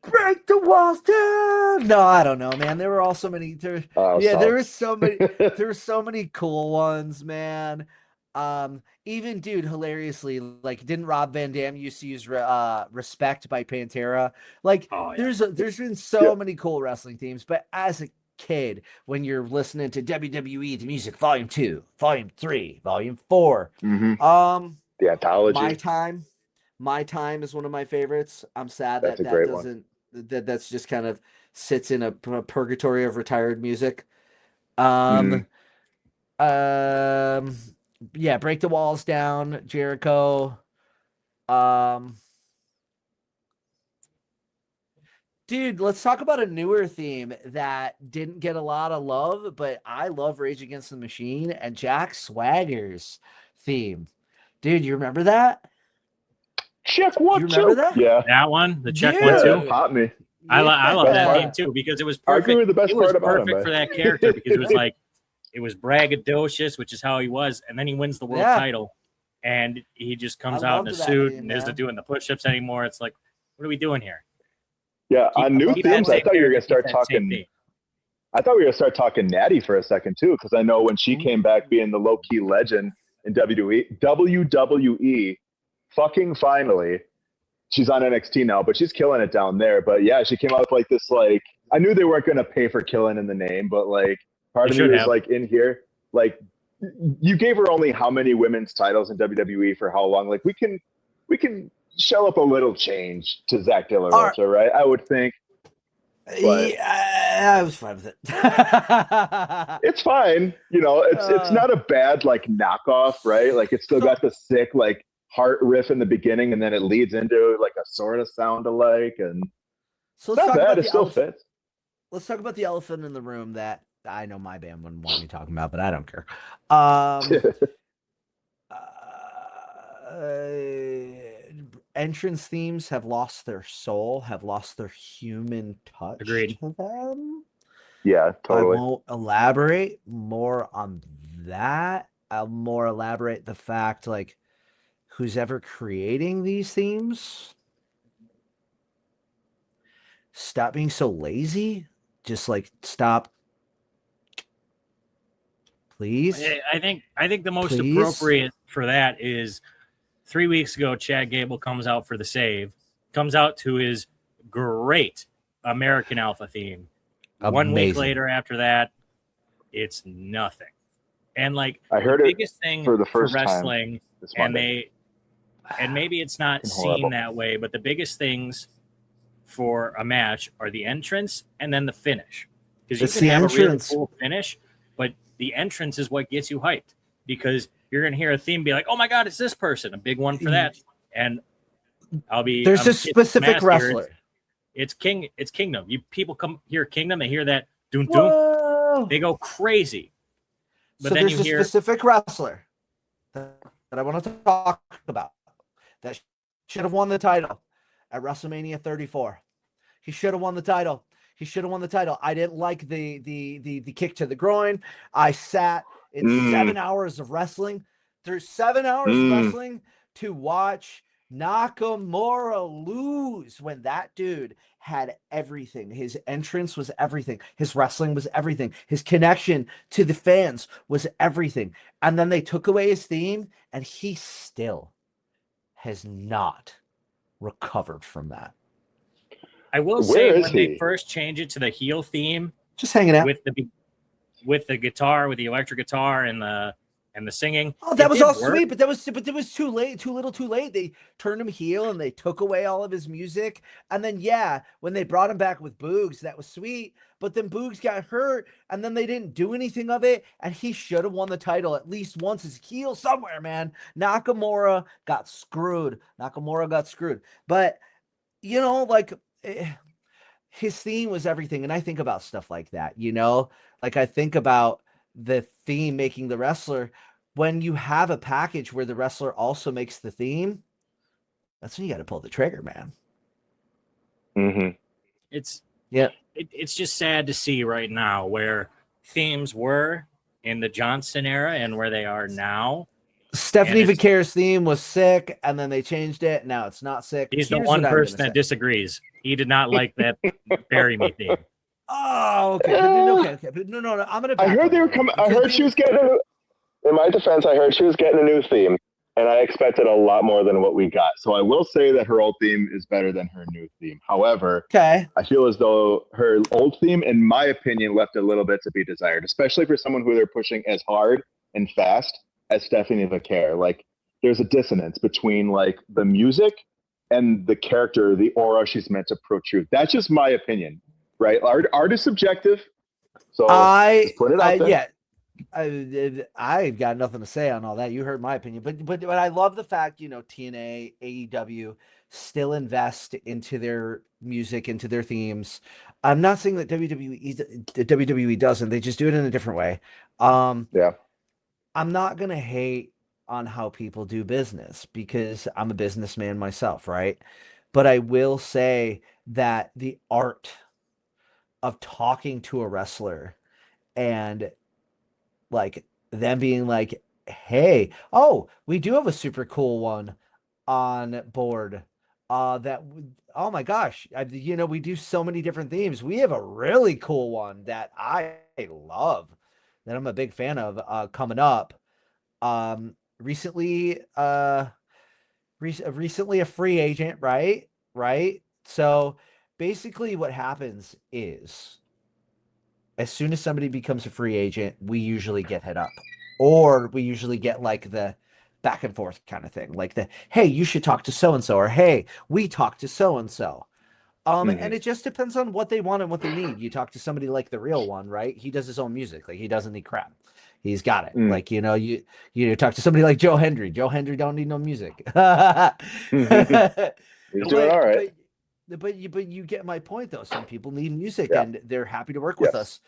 Break the walls down. No, I don't know, man. There were all so many. There were so many. There were so many cool ones, man. Even dude, hilariously, like, didn't Rob Van Dam used to use Respect by Pantera? Like, there's been so many cool wrestling themes, but as a kid, when you're listening to WWE the Music Volume 2, Volume 3, Volume 4, the anthology. My Time is one of my favorites. I'm sad that doesn't that's just kind of sits in a purgatory of retired music. Yeah, Break the Walls Down, Jericho. Dude, Dude, let's talk about a newer theme that didn't get a lot of love, but I love Rage Against the Machine and Jack Swagger's theme. Dude, you remember that? Check 1, you remember 2. that? Yeah. That one, the check Dude. 1, 2. That popped me. I love Yeah. that theme too because it was perfect. Arguably the best it was part about perfect him, for that character because it was like it was braggadocious, which is how he was, and then he wins the world title, and he just comes out in a suit and isn't doing the push-ups anymore. It's like, what are we doing here? Yeah, on new themes, I thought you were gonna start talking. I thought we were gonna start talking Natty for a second too, because I know when she came back being the low-key legend in WWE, fucking finally. She's on NXT now, but she's killing it down there. But yeah, she came out with like this, like, I knew they weren't going to pay for killing in the name, but like part of me was like in here, like you gave her only how many women's titles in WWE for how long? Like we can shell up a little change to Zach De La Rocha, right? I would think. Yeah, I was fine with it. It's fine. You know, it's not a bad like knockoff, right? Like it's still got the sick like heart riff in the beginning, and then it leads into like a sort of sound alike, and so it's not bad. It still fits. Let's talk about the elephant in the room that I know my band wouldn't want me talking about, but I don't care. Entrance themes have lost their soul, have lost their human touch. Agreed. To them. Yeah, totally. I won't elaborate more on that. I'll more elaborate the fact like who's ever creating these themes, stop being so lazy. Just like stop, please. I think the most appropriate for that is 3 weeks ago, Chad Gable comes out for the save, comes out to his great American Alpha theme. Amazing. 1 week later after that, it's nothing. And like I heard the biggest thing for the first wrestling, and maybe it's not seen that way, but the biggest things for a match are the entrance and then the finish. Because you can have a really cool finish, but the entrance is what gets you hyped. Because you're going to hear a theme be like, oh my God, it's this person. A big one for that. And there's a specific wrestler. It's Kingdom. People come hear Kingdom, they hear that doom doom, they go crazy. But so then there's a specific wrestler that I want to talk about that should have won the title at WrestleMania 34. He should have won the title. I didn't like the kick to the groin. I sat in 7 hours of wrestling. There's 7 hours of wrestling to watch Nakamura lose when that dude had everything. His entrance was everything. His wrestling was everything. His connection to the fans was everything. And then they took away his theme, and he still has not recovered from that. I will say when they first change it to the heel theme, just hanging out with the guitar, with the electric guitar and the singing. Oh, that was all sweet, but it was too late, too little, too late. They turned him heel and they took away all of his music. And then when they brought him back with Boogs, that was sweet. But then Boogs got hurt, and then they didn't do anything of it. And he should have won the title at least once as heel somewhere, man. Nakamura got screwed. But his theme was everything. And I think about stuff like that, like I think about the theme making the wrestler. When you have a package where the wrestler also makes the theme, that's when you got to pull the trigger, man. Mm-hmm. It's just sad to see right now where themes were in the Johnson era and where they are now. Stephanie Vicare's theme was sick, and then they changed it. Now it's not sick. He's the one person that disagrees. He did not like that "Bury Me" theme. Oh, okay. Okay. No. I'm gonna. I heard they were coming. I heard she was getting. In my defense, I heard she was getting a new theme, and I expected a lot more than what we got. So I will say that her old theme is better than her new theme. However, I feel as though her old theme, in my opinion, left a little bit to be desired, especially for someone who they're pushing as hard and fast as Stephanie Vicare. Like, there's a dissonance between like the music and the character, the aura she's meant to protrude. That's just my opinion, right? Art is subjective. So just put it out there. Yeah. I've got nothing to say on all that. You heard my opinion, but I love the fact, TNA, AEW still invest into their music, into their themes. I'm not saying that WWE doesn't. They just do it in a different way. Yeah. I'm not gonna hate on how people do business because I'm a businessman myself, right? But I will say that the art of talking to a wrestler and like them being like, hey, oh, we do have a super cool one on board. Oh my gosh, we do so many different themes. We have a really cool one that I love, that I'm a big fan of coming up. Recently, recently a free agent, right? Right. So basically, what happens is, as soon as somebody becomes a free agent, we usually get hit up, or we usually get like the back and forth kind of thing, like the, hey, you should talk to so and so, or hey, we talk to so and so. And it just depends on what they want and what they need. You talk to somebody like the real one, right? He does his own music, like he doesn't need crap. He's got it. Like, you talk to somebody like Joe Hendry. Joe Hendry don't need no music. He's doing all right. But you get my point though. Some people need music Yeah. and they're happy to work with us.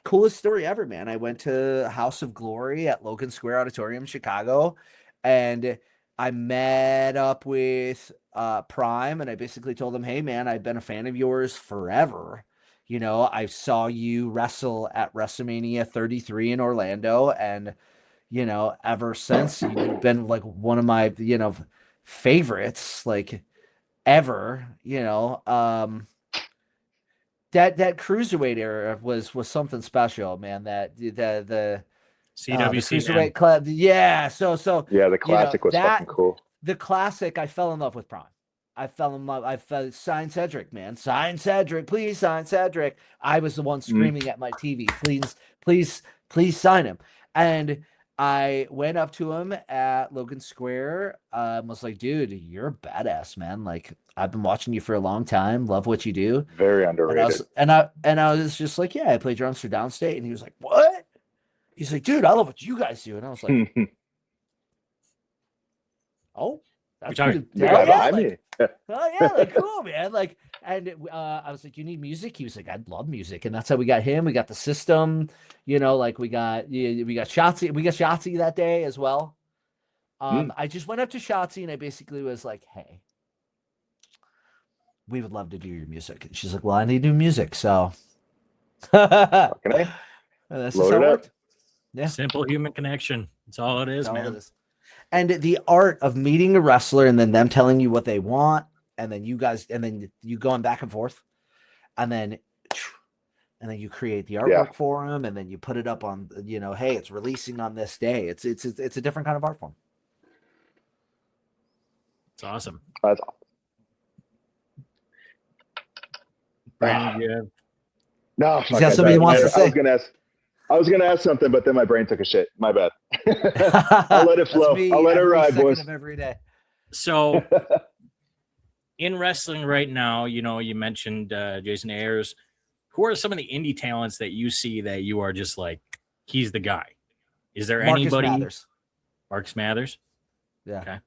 Coolest story ever, man. I went to House of Glory at Logan Square Auditorium, Chicago, and I met up with Prime, and I basically told him, hey man, I've been a fan of yours forever. I saw you wrestle at WrestleMania 33 in Orlando, and ever since, you've been like one of my favorites, like ever. That cruiserweight era was something special, man. That the CWC cruiserweight club, yeah. So yeah, the classic was fucking cool. The classic, I fell in love with Prime. I fell in love. I felt sign Cedric, man. Sign Cedric, please sign Cedric. I was the one screaming at my TV, please sign him. And I went up to him at Logan Square. Was like, dude, you're a badass, man. Like, I've been watching you for a long time. Love what you do. Very underrated. And I was just like, yeah, I play drums for Downstate. And he was like, what? He's like, dude, I love what you guys do. And I was like, oh, that's good. Oh yeah, like cool, man. Like, and I was like, you need music? He was like, I'd love music, and that's how we got him. We got the system, like we got Shotzi that day as well. I just went up to Shotzi and I basically was like, hey, we would love to do your music. And she's like, well, I need new music, so that's just how it worked. Yeah, simple human connection. That's all it is, man. And the art of meeting a wrestler and then them telling you what they want, and then you going back and forth, and then you create the artwork for them, and then you put it up on, hey, it's releasing on this day. It's a different kind of art form. It's awesome. That's awesome. Brandon, you have... No, he's got something he wants to say. I was gonna ask something, but then my brain took a shit. My bad. I'll let it flow. I'll let it ride, boys. Every day. So, in wrestling right now, you mentioned Jason Ayers. Who are some of the indie talents that you see that you are just like, he's the guy? Is there anybody? Marcus Mathers. Yeah. Okay.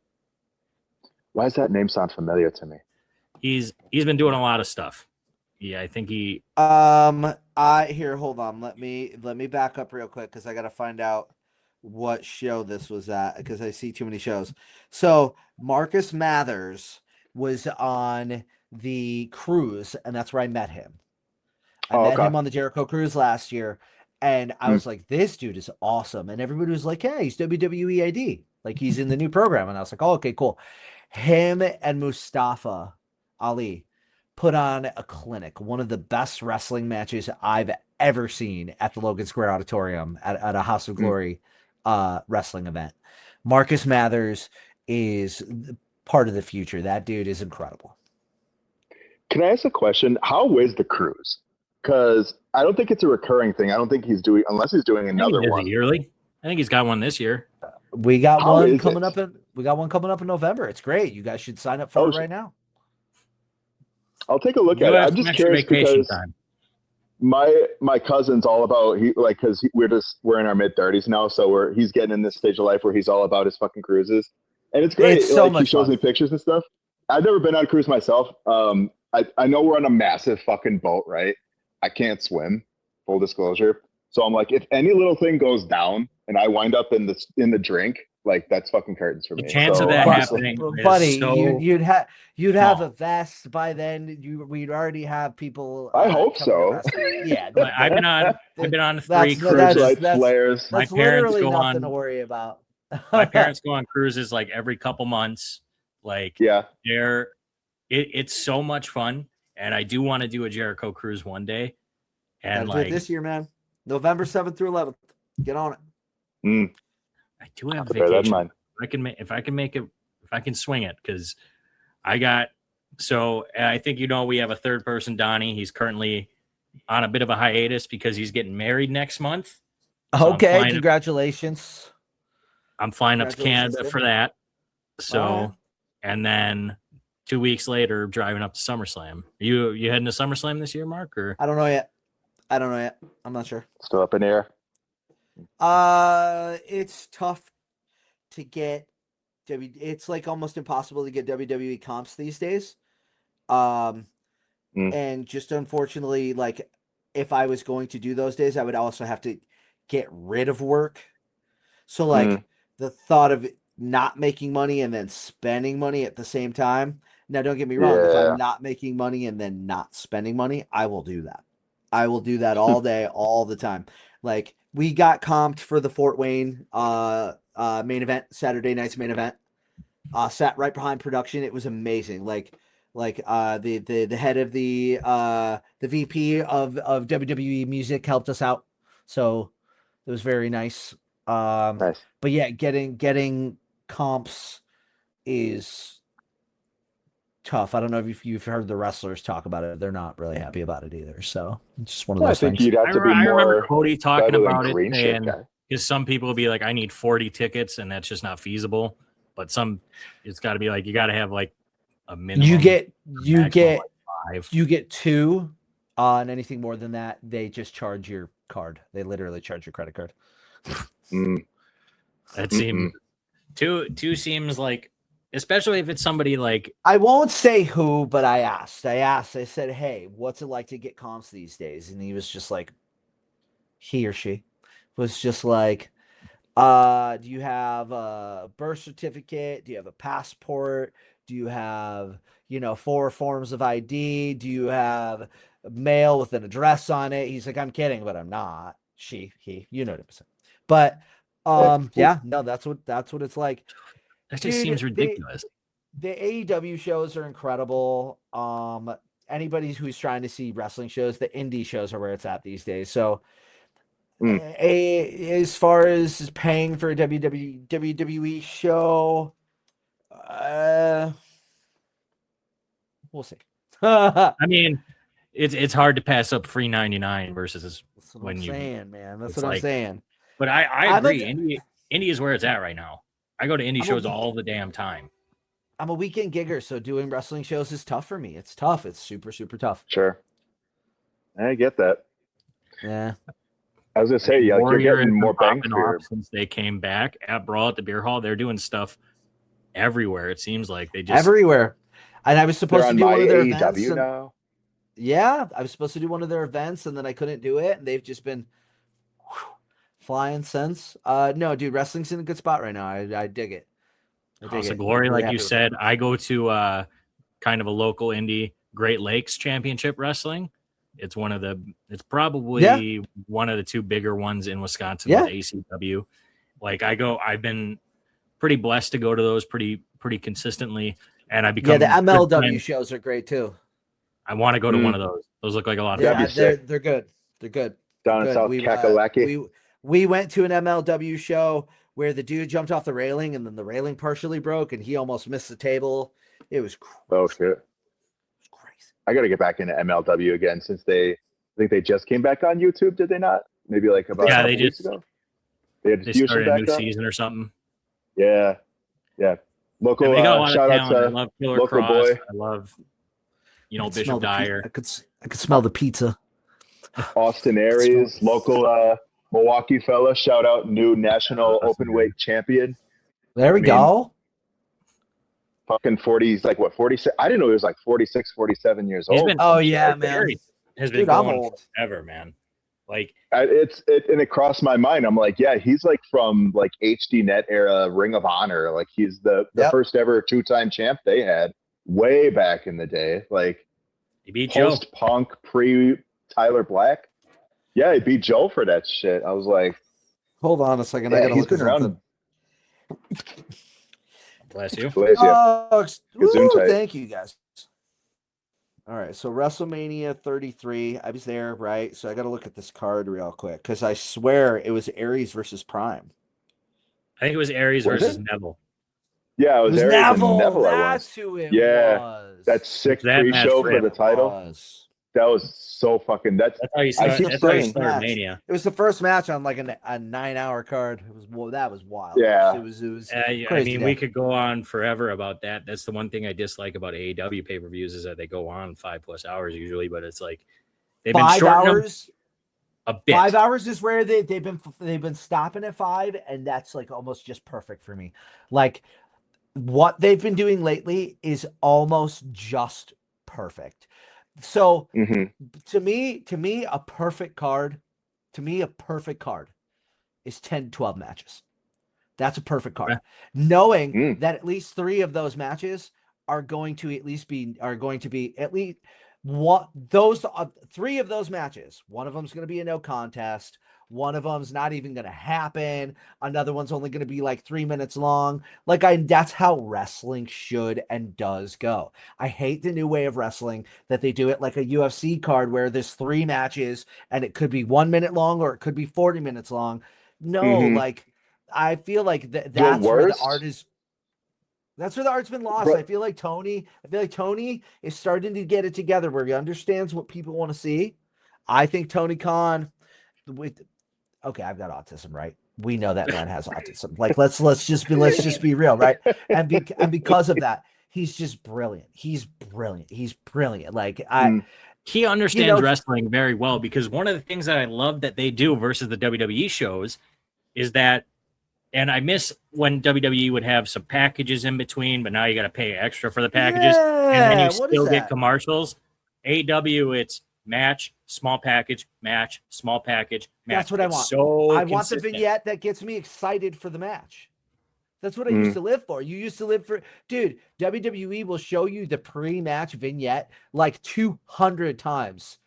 Why does that name sound familiar to me? He's been doing a lot of stuff. Yeah, I think he. Here, hold on. Let me back up real quick because I got to find out what show this was at because I see too many shows. So Marcus Mathers was on the cruise, and that's where I met him. I met him on the Jericho cruise last year, and I was like, this dude is awesome. And everybody was like, hey, he's WWE ID. Like, he's in the new program. And I was like, oh, okay, cool. Him and Mustafa Ali put on a clinic, one of the best wrestling matches I've ever seen at the Logan Square Auditorium at a House of Glory wrestling event. Marcus Mathers is part of the future. That dude is incredible. Can I ask a question? How is the cruise? Because I don't think it's a recurring thing. I don't think he's doing, unless he's doing another one yearly. I think he's got one this year. We got one coming up in November. It's great. You guys should sign up for it right now. I'll take a look at it. I'm just curious because my cousin's all about because we're in our mid-30s now, so he's getting in this stage of life where he's all about his fucking cruises, and it's great. It's so much he shows fun. me pictures and stuff. I've never been on a cruise myself. I know we're on a massive fucking boat, right? I can't swim, full disclosure. So I'm like, if any little thing goes down and I wind up in the drink, like that's fucking curtains for me. The chance of that happening, buddy, so you'd have a vest by then. We'd already have people. I hope so. Yeah, I've been on 3 cruises. Flares. That's literally nothing to worry about. My parents go on cruises like every couple months. Like, yeah, it's so much fun, and I do want to do a Jericho cruise one day. And like this year, man, November 7th through 11th, get on it. I do have vacation. If I can swing it, because I got. So I think we have a third person, Donnie. He's currently on a bit of a hiatus because he's getting married next month. So okay, congratulations. I'm flying up to Canada for that. So, and then 2 weeks later, driving up to SummerSlam. You heading to SummerSlam this year, Mark? Or I don't know yet. I'm not sure. Still up in the air. It's tough to get. It's like almost impossible to get WWE comps these days. And just unfortunately, like if I was going to do those days, I would also have to get rid of work. So like the thought of not making money and then spending money at the same time. Now, don't get me wrong. If I'm not making money and then not spending money, I will do that. I will do that all day, all the time. Like we got comped for the Fort Wayne main event, Saturday night's main event. Sat right behind production. It was amazing. Like the head of the VP of WWE music helped us out. So it was very nice. Nice. But yeah, getting comps is tough. I don't know if you've heard the wrestlers talk about it. They're not really happy about it either. So it's just one of those things. You'd have to be I more remember Cody talking about it, and because some people will be like, I need 40 tickets, and that's just not feasible. But it's got to be like, you got to have like a minimum. You get like 5. You get 2, and anything more than that, they just charge your card. They literally charge your credit card. That seems 2 seems like, especially if it's somebody like, I won't say who, but I asked. I said, hey, what's it like to get comps these days? And he was just like, he or she was just like, do you have a birth certificate? Do you have a passport? Do you have, 4 forms of ID? Do you have mail with an address on it? He's like, I'm kidding, but I'm not. He, you know what I'm saying. But yeah, no, that's what it's like. That just seems ridiculous. The AEW shows are incredible. Anybody who's trying to see wrestling shows, the indie shows are where it's at these days. So as far as paying for a WWE show, we'll see. I mean, it's hard to pass up free $99 versus when you saying, man. That's what I'm saying. But I agree. Indie is where it's at right now. I go to indie shows all the damn time. I'm a weekend gigger, so doing wrestling shows is tough for me. It's tough. It's super, super tough. Sure. I get that. Yeah. I was gonna say, yeah, like you're getting more bang for your... since they came back at Brawl at the Beer Hall. They're doing stuff everywhere. It seems like they just everywhere. And I was supposed to do one of their events. Now. Yeah, I was supposed to do one of their events, and then I couldn't do it, and they've just been flying since. No, dude, wrestling's in a good spot right now. I dig it. House of Glory, like you said. I go to kind of a local indie, Great Lakes Championship Wrestling. It's probably one of the 2 bigger ones in Wisconsin with ACW. Like I've been pretty blessed to go to those pretty consistently, and I become the MLW shows are great too. I want to go to one of those. Those look like a lot of fun. They're good. They're good. Down in South Kakalaki. We went to an MLW show where the dude jumped off the railing and then the railing partially broke and he almost missed the table. It was crazy. Oh shit. It was crazy. I got to get back into MLW again since I think they just came back on YouTube, did they not? Maybe like about a couple weeks ago. They started a new season or something. Yeah. Yeah. Local shout out to I love Killer local Cross. boy. I love Bishop Dyer. I could smell the pizza. Austin Aries, local Milwaukee fella. Shout out new national open weight champion. There we go. fucking 40. He's like what 46? I didn't know he was like 46, 47 years old. Oh yeah, man. Has been going forever, man. Like and it crossed my mind. I'm like, yeah, he's like from like HD Net era Ring of Honor. Like he's the first ever 2-time champ they had way back in the day. Like he beat post Joe. Punk, pre Tyler Black. Yeah, he beat Joe for that shit. I was like, hold on a second. I gotta look at something. Bless you. Oh, thank you guys. All right, so WrestleMania 33, I was there, right? So I got to look at this card real quick because I swear it was Aries versus Prime. I think it was Aries versus Neville. Yeah, it was Aries Neville. And Neville. That's who it was. That sick pre-show for the title. That was so fucking. That's how you started Mania. It was the first match on like a 9-hour card. That was wild. Yeah, it was crazy. I mean, we could go on forever about that. That's the one thing I dislike about AEW pay-per-views is that they go on 5+ hours usually, but it's like they've been 5 hours. A bit. 5 hours is where they've been stopping at 5, and that's like almost just perfect for me. Like what they've been doing lately is almost just perfect. So to me, a perfect card is 10-12 matches. That's a perfect card. Yeah. Knowing that at least 3 of those matches are going to be at least what those 3 of those matches. One of them is going to be a no contest. One of them's not even going to happen. Another one's only going to be like 3 minutes long. That's how wrestling should and does go. I hate the new way of wrestling that they do it like a UFC card where there's 3 matches and it could be 1 minute long or it could be 40 minutes long. No, I feel like that's where the art is. That's where the art's been lost. I feel like Tony is starting to get it together where he understands what people want to see. I think Tony Khan okay, I've got autism, right? We know that man has autism. Like let's just be real, right? And because of that, he's just brilliant. He's brilliant. Like he understands wrestling very well because one of the things that I love that they do versus the WWE shows is that, and I miss when WWE would have some packages in between, but now you got to pay extra for the packages, and then you still get commercials. AEW, it's match, small package, match, small package, match. That's what I want. So I want the vignette that gets me excited for the match. That's what I used to live for. You used to live for, dude, WWE will show you the pre-match vignette like 200 times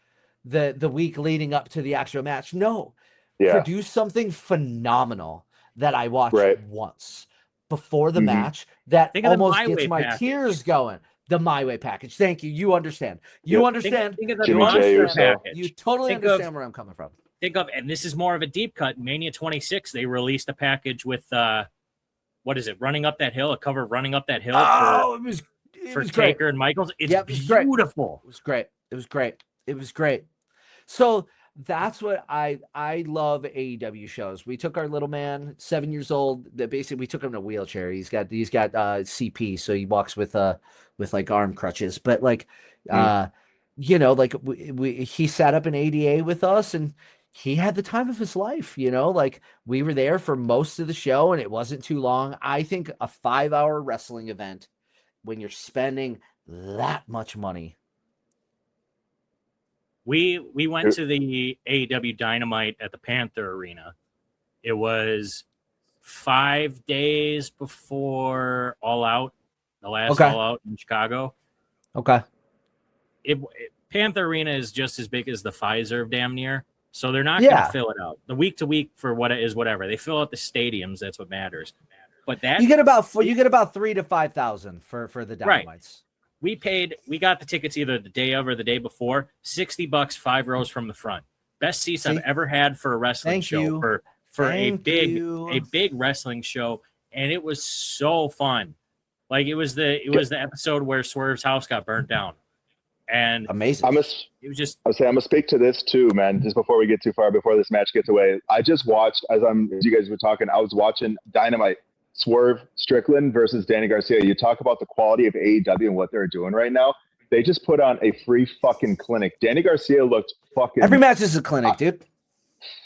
the week leading up to the actual match. No, produce something phenomenal that I watch once before the match that almost gets my tears going. The My Way package. Thank you. You understand. You understand. Think of the you totally understand where I'm coming from. And this is more of a deep cut. Mania 26, they released a package with what is it? Running Up That Hill, a cover of Running Up That Hill for Taker great. And Michaels. It's beautiful. It was great. So that's what I love AEW shows. We took our little man, 7 years old, that basically we took him in a wheelchair. He's got CP, so he walks with like arm crutches. But like he sat up in ADA with us and he had the time of his life, like we were there for most of the show and it wasn't too long. I think a 5-hour wrestling event when you're spending that much money. We went to the AEW Dynamite at the Panther Arena. It was 5 days before All Out, the last All Out in Chicago. Okay. Panther Arena is just as big as the Pfizer damn near, so they're not going to fill it out. The week to week for what it is, whatever. They fill out the stadiums. That's what matters. But that you get about 3,000 to 5,000 for the Dynamites. Right. We got the tickets either the day of or the day before, $60, 5 rows from the front. Best seats I've ever had for a wrestling show for a big wrestling show. And it was so fun. Like it was the episode where Swerve's house got burnt down. And amazing. I'm gonna speak to this too, man. Just before we get too far, before this match gets away, I just watched as you guys were talking. I was watching Dynamite, Swerve Strickland versus Danny Garcia. You talk about the quality of AEW and what they're doing right now. They just put on a free fucking clinic. Danny Garcia looked fucking. Every match is a clinic, dude.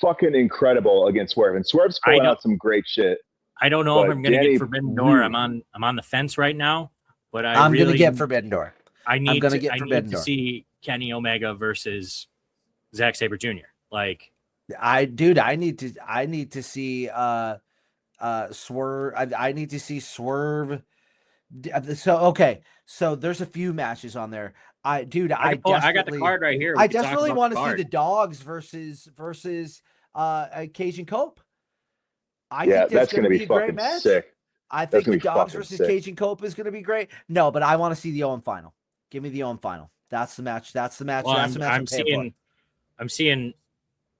Fucking incredible against Swerve, and Swerve's pulling out some great shit. I don't know if I'm gonna get Forbidden Door. I'm on the fence right now. but I'm going to get Forbidden Door. I need to see Kenny Omega versus Zack Sabre Jr. Like, I need to see Swerve. I need to see Swerve. So there's a few matches on there. I got the card right here. I desperately want to see the Dogs versus Cajun Cope. I think that's going to be a great match. Sick. I think the Dogs versus Cajun Cope is going to be great. No, but I want to see the Owen final. Give me the Owen final. That's the match. Well, I'm seeing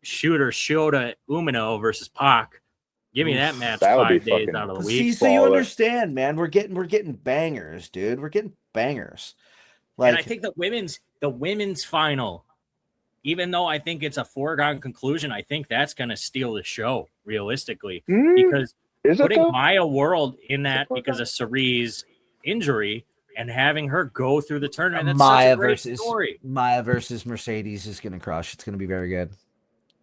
Shooter Shota Umino versus Pac. Give me that match 5 days out of the week. So you understand, man. We're getting bangers, dude. We're getting bangers. And I think the women's final, even though I think it's a foregone conclusion, I think that's going to steal the show realistically because putting Maya World in that because of Cerie's injury and having her go through the tournament, that's such a great story. Maya versus Mercedes is going to crush. It's going to be very good.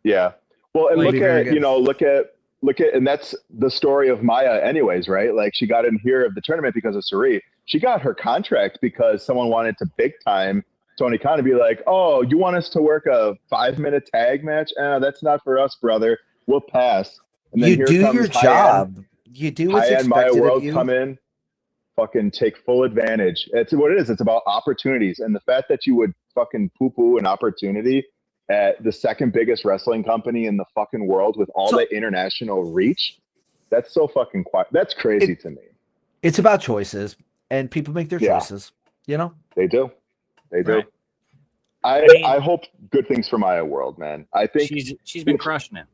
Yeah. Well, and look at, and that's the story of Maya anyways, right? Like she got in here of the tournament because of Cerie. She got her contract because someone wanted to big time Tony Khan to be like, oh, you want us to work a 5-minute tag match? That's not for us, brother. We'll pass. And then you do your job. You do what's expected Maya World of you. Come in, fucking take full advantage. It's what it is. It's about opportunities. And the fact that you would fucking poo-poo an opportunity at the second biggest wrestling company in the fucking world with all the international reach, that's so fucking quiet. That's crazy to me. It's about choices, and people make their choices. You know, they do. Right. I hope good things for Maya World, man. I think she's been crushing it.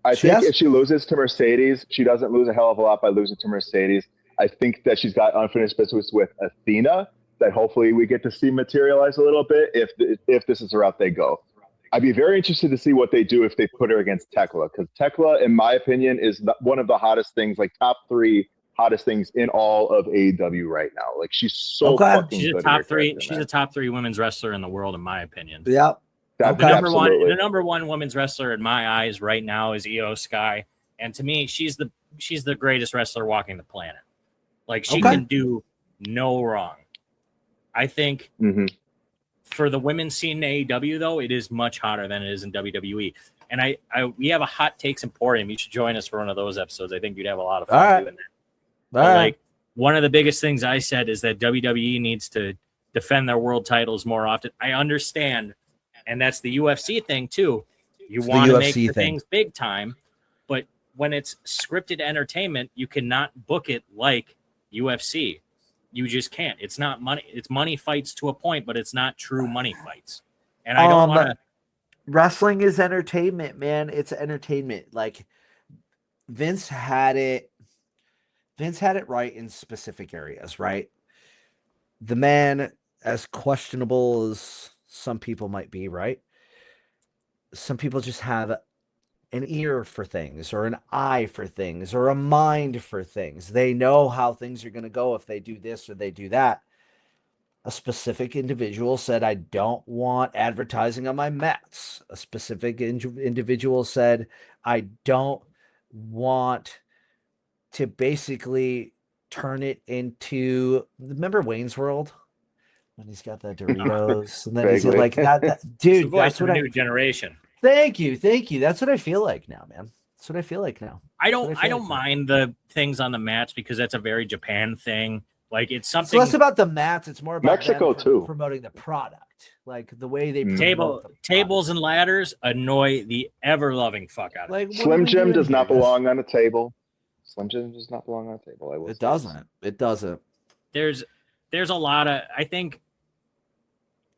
I think if she loses to Mercedes, she doesn't lose a hell of a lot by losing to Mercedes. I think that she's got unfinished business with Athena that hopefully we get to see materialize a little bit if this is the route they go. I'd be very interested to see what they do if they put her against Tekla, because Tekla, in my opinion, is one of the hottest things, like top 3 hottest things in all of AEW right now. Like she's so fucking she's good. She's a top 3 women's wrestler in the world, in my opinion. Yeah. The number one women's wrestler in my eyes right now is Io Sky, and to me, she's the greatest wrestler walking the planet. Like she can do no wrong. I think. For the women's scene in AEW, though, it is much hotter than it is in WWE. And we have a Hot Takes Emporium. You should join us for one of those episodes. I think you'd have a lot of fun doing that. Like one of the biggest things I said is that WWE needs to defend their world titles more often. I understand, and that's the UFC thing too. You want to make the things big time, but when it's scripted entertainment, you cannot book it like UFC. You just can't. It's not money. It's money fights to a point, but it's not true money fights. And I don't want to. Wrestling is entertainment, man. It's entertainment. Like Vince had it right in specific areas, right? The man, as questionable as some people might be, right? Some people just have an ear for things or an eye for things or a mind for things. They know how things are going to go if they do this or they do that. A specific individual said, I don't want advertising on my mats. A specific individual said, I don't want to basically turn it into, remember Wayne's World? When he's got the Doritos and then he's like that dude, that's what new generation. Thank you. That's what I feel like now, man. That's what I feel like now. I don't mind the things on the mats because that's a very Japan thing. Like it's something. It's less about the mats. It's more about Mexico too. Promoting the product, like the way they tables and ladders annoy the ever loving fuck out of like, Slim Jim does not belong on a table. Slim Jim does not belong on a table. It doesn't. It doesn't. There's a lot of, I think.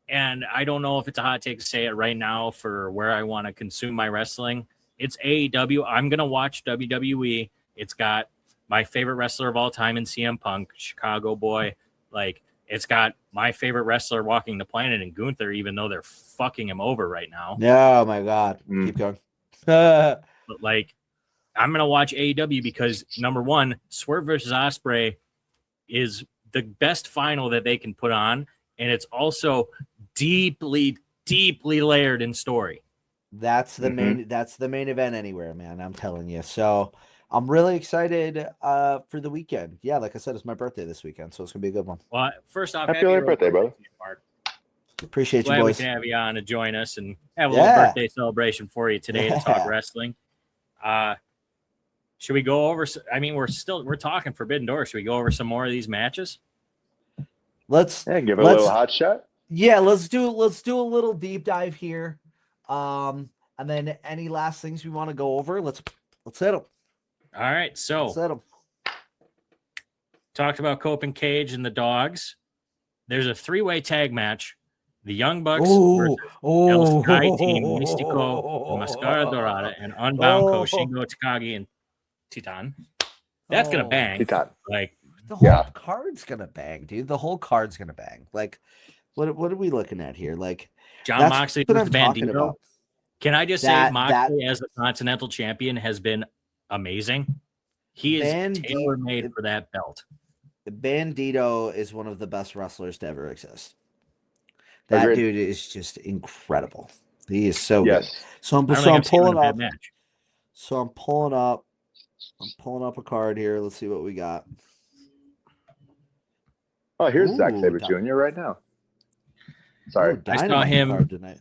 And I don't know if it's a hot take to say it right now for where I want to consume my wrestling. It's AEW. I'm going to watch WWE. It's got my favorite wrestler of all time in CM Punk, Chicago boy. Like, it's got my favorite wrestler walking the planet in Gunther, even though they're fucking him over right now. Oh, my God. Keep going. But, like, I'm going to watch AEW because, number one, Swerve versus Ospreay is the best final that they can put on. And it's also deeply layered in story. That's the main event anywhere, man. I'm telling you. So I'm really excited for the weekend. Yeah, like I said, it's my birthday this weekend, so it's gonna be a good one. Well, first off, happy birthday, brother. Mark. Appreciate Glad you, boys. we can have you on to join us and have a little birthday celebration for you today to talk wrestling. Should we go over? I mean, we're talking Forbidden Door. Should we go over some more of these matches? Let's give it a little hot shot. Yeah, let's do a little deep dive here. And then any last things we want to go over, let's hit them. All right, so let's hit them. Talked about Cope and Cage and the Dogs. There's a 3-way tag match. The Young Bucks versus El Sky Team, Mystico, Mascara Dorada, and Unbound Co. Shingo Takagi and Titan. That's gonna bang. Titan. Like the whole card's gonna bang, dude. The whole card's gonna bang. Like, what are we looking at here? Like John Moxley with the Bandito. Can I just say Moxley as the Continental Champion has been amazing. He is tailor-made for that belt. Bandito is one of the best wrestlers to ever exist. That dude is just incredible. He is so good. So I'm pulling up. So I'm pulling up a card here. Let's see what we got. Oh, here's Zack Sabre Jr. right now. Sorry, I saw him tonight.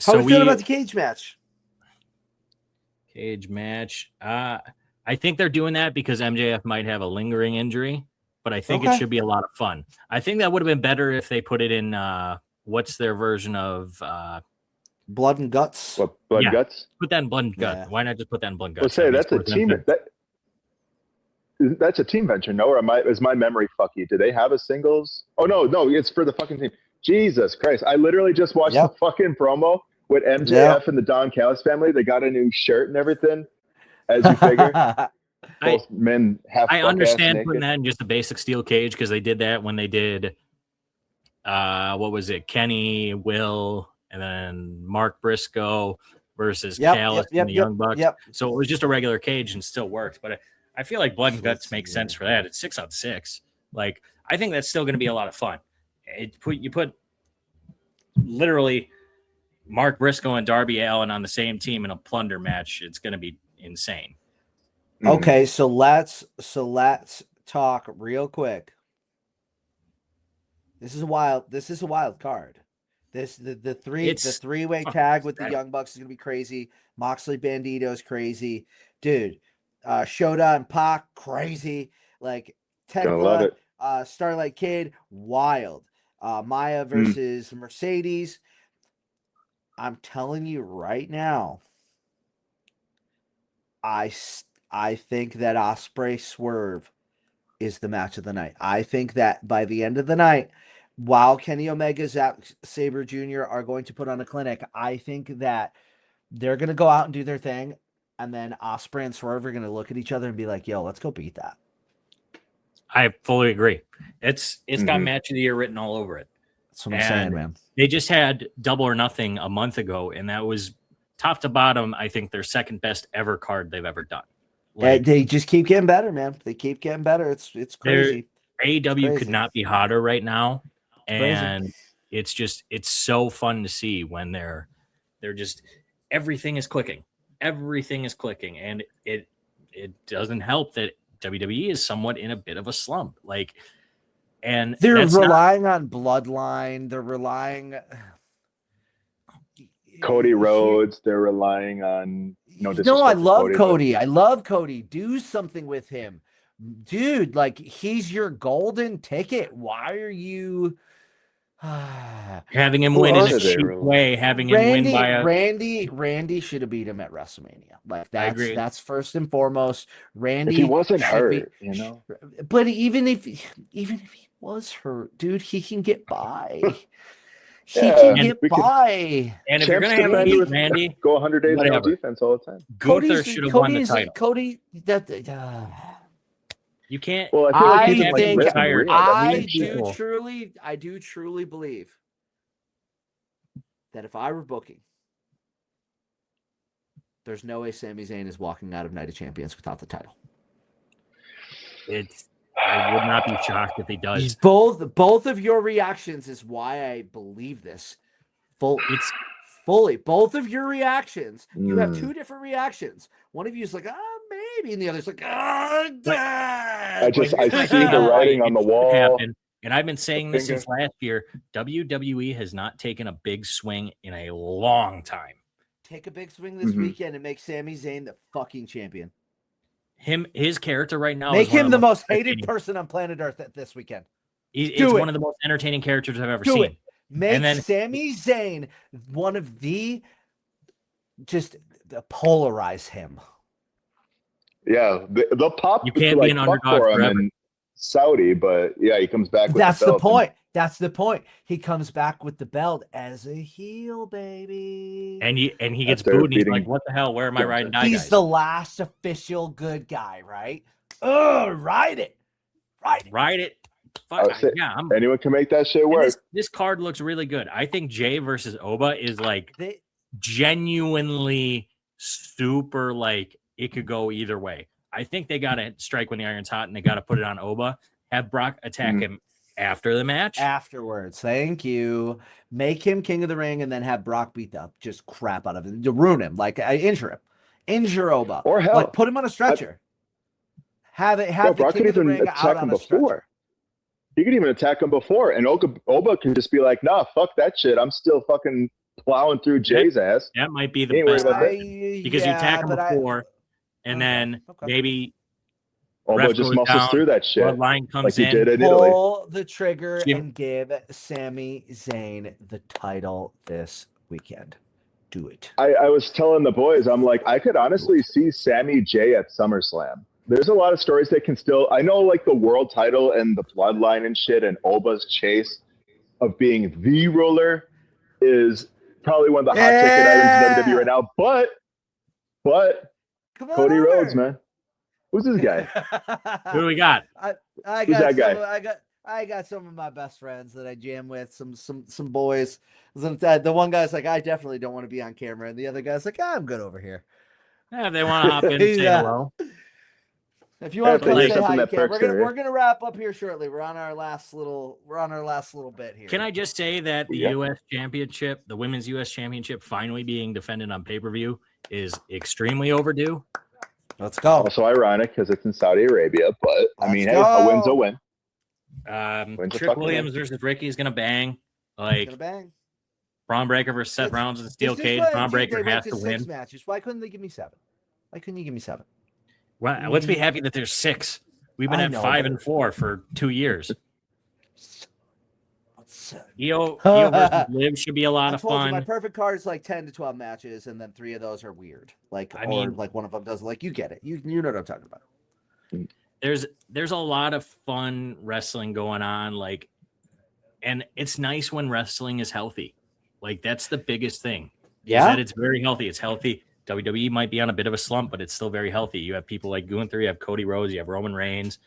How are you feeling about the cage match? Cage match. I think they're doing that because MJF might have a lingering injury. But I think it should be a lot of fun. I think that would have been better if they put it in what's their version of Blood and Guts. Blood and Guts? Put that in Blood and Guts. Why not just put that in Blood and Guts? Well, say that's a team. That's a team venture. No, or is my memory fucky? Do they have a singles? Oh no, it's for the fucking team. Jesus Christ! I literally just watched the fucking promo with MJF and the Don Callis family. They got a new shirt and everything. As you figure. Both men have. I understand putting that in just a basic steel cage because they did that when they did. What was it? Kenny, Will, and then Mark Briscoe versus Callis and the Young Bucks. So it was just a regular cage and still worked. But I feel like Blood and Guts makes sense for that. It's 6-on-6. Like I think that's still going to be a lot of fun. You put literally Mark Briscoe and Darby Allin on the same team in a plunder match. It's going to be insane. Okay, so let's talk real quick. This is a wild card. The three-way tag with the Young Bucks is gonna be crazy. Moxley Bandito is crazy, dude. Shota and Pac crazy. Like Tekla, Starlight Kid, wild. Maya versus Mercedes. I'm telling you right now. I think that Ospreay Swerve is the match of the night. I think that by the end of the night, while Kenny Omega, Zack Sabre Jr. are going to put on a clinic, I think that they're going to go out and do their thing, and then Ospreay and Swerve are going to look at each other and be like, yo, let's go beat that. I fully agree. It's got match of the year written all over it. That's what I'm saying, man. They just had Double or Nothing a month ago, and that was top to bottom, I think their second best ever card they've ever done. Like, they just keep getting better, man. They keep getting better. It's crazy. AEW could not be hotter right now, and it's so fun to see when they're just everything is clicking. Everything is clicking, and it doesn't help that WWE is somewhat in a bit of a slump. Like, and they're relying on Bloodline. They're relying. Cody Rhodes, they're relying on I love Cody. I love Cody. Do something with him. Dude, like he's your golden ticket. Why are you having him win in a cheap way, having him win by a Randy should have beat him at WrestleMania. Like that's first and foremost. Randy, if he wasn't hurt, But even if he was hurt, dude, he can get by. He can get by. And if you're going to have heat, Randy, go 100 days without defense all the time. Gunther should have won the title. Cody, you can't. Well, I do truly believe that if I were booking, there's no way Sami Zayn is walking out of Night of Champions without the title. I would not be shocked if he does. Both of your reactions is why I believe this. Fully. Both of your reactions. You have two different reactions. One of you is like, baby, and the other's like, oh, God. I see the writing on the wall. And I've been saying this since last year. WWE has not taken a big swing in a long time. Take a big swing this weekend and make Sami Zayn the fucking champion. His character right now. Make him the most hated person on planet Earth this weekend. It's one of the most entertaining characters I've ever seen. Make Sami Zayn one of just polarize him. Yeah, the pop. You can't be an underdog forever. Saudi, but yeah, he comes back with That's the belt. That's the point. He comes back with the belt as a heel, baby. And he gets booed and he's like, what the hell? Where am I riding? He's the last official good guy, right? Oh, ride it. Fuck, anyone can make that shit work. This card looks really good. I think Jay versus Oba is like genuinely super, like it could go either way. I think they got to strike when the iron's hot and they got to put it on Oba. Have Brock attack him after the match. Afterwards. Thank you. Make him king of the ring and then have Brock beat the just crap out of him to ruin him. Like injure him. Injure Oba. Or hell. Like put him on a stretcher. Have the Brock king could of the even ring attack out him on a stretcher. before. He could even attack him before. And Oba can just be like, nah, fuck that shit. I'm still fucking plowing through Jay's ass. That might be the best. Because you attack him before. And then maybe Oba just muscles through that shit. Line comes like in. He did in Italy. Pull the trigger and give Sami Zayn the title this weekend. Do it. I was telling the boys, I'm like, I could honestly see Sammy J at SummerSlam. There's a lot of stories that can still. I know, like the world title and the bloodline and shit, and Oba's chase of being the ruler is probably one of the hot ticket items in WWE right now. But. Cody Rhodes, man. Who's this guy? Who do we got? I got some of my best friends that I jam with, some boys. The one guy's like, I definitely don't want to be on camera, and the other guy's like, I'm good over here. Yeah, they want to hop in and say hello. If you want to come say hi, you can. We're gonna wrap up here shortly. We're on our last little bit here. Can I just say that the U.S. Championship, the Women's U.S. Championship, finally being defended on pay-per-view is extremely overdue. Let's go. Also ironic because it's in Saudi Arabia, but I mean, hey, a win's a win. Trick Williams versus Ricky is gonna bang. Like Braun Breaker versus Seth Rollins in the steel cage. Braun Breaker has to win. Matches. Why couldn't they give me 7? Why couldn't you give me 7? Well, let's be happy that there's 6. We've been at 5 and 4 for 2 years. Io versus Liv should be a lot of fun. My perfect card is like 10 to 12 matches, and then 3 of those are weird. Like, like one of them does. Like, you get it. You know what I'm talking about. There's a lot of fun wrestling going on. Like, and it's nice when wrestling is healthy. Like, that's the biggest thing. Yeah, that it's very healthy. It's healthy. WWE might be on a bit of a slump, but it's still very healthy. You have people like Gunther, you have Cody Rhodes, you have Roman Reigns,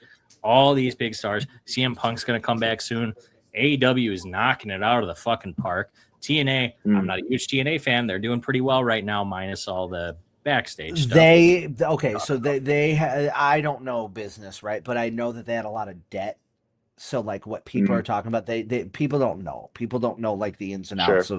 all these big stars. CM Punk's going to come back soon. AEW is knocking it out of the fucking park. TNA, I'm not a huge TNA fan. They're doing pretty well right now, minus all the backstage stuff. I don't know business, right? But I know that they had a lot of debt. So like what people are talking about, they people don't know. People don't know like the ins and outs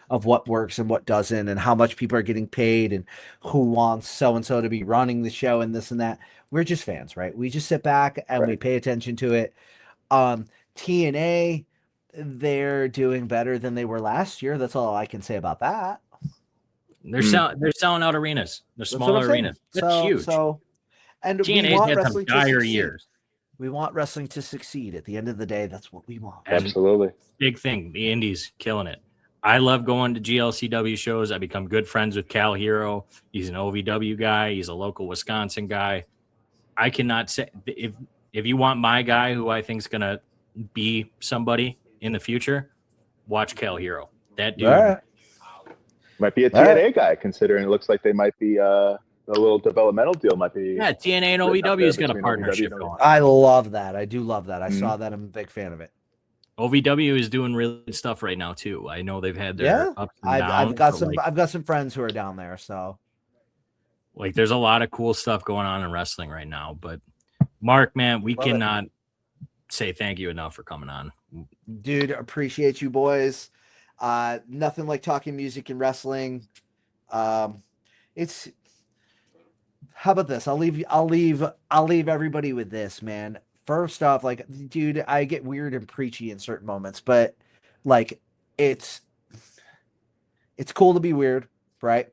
of what works and what doesn't, and how much people are getting paid, and who wants so and so to be running the show and this and that. We're just fans, right? We just sit back and we pay attention to it. TNA, they're doing better than they were last year. That's all I can say about that. They're selling out arenas. They're smaller arenas. That's huge. And TNA's had some dire years. We want wrestling to succeed. At the end of the day, that's what we want. Absolutely. Big thing. The indies killing it. I love going to GLCW shows. I become good friends with Cal Hero. He's an OVW guy. He's a local Wisconsin guy. I cannot say if you want my guy who I think is going to be somebody in the future, watch Cal Hero. That dude might be a TNA guy, considering it looks like they might be a little developmental deal might be. Yeah, TNA and OVW's got a partnership going. I love that. I do love that. I saw that. I'm a big fan of it. OVW is doing really good stuff right now too. I know they've had their ups and downs. I've got some friends who are down there, so like there's a lot of cool stuff going on in wrestling right now. But Mark, man, we cannot say thank you enough for coming on. Dude, appreciate you boys. Nothing like talking music and wrestling. It's How about this? I'll leave everybody with this, man. First off, like, dude, I get weird and preachy in certain moments, but like, it's cool to be weird, right?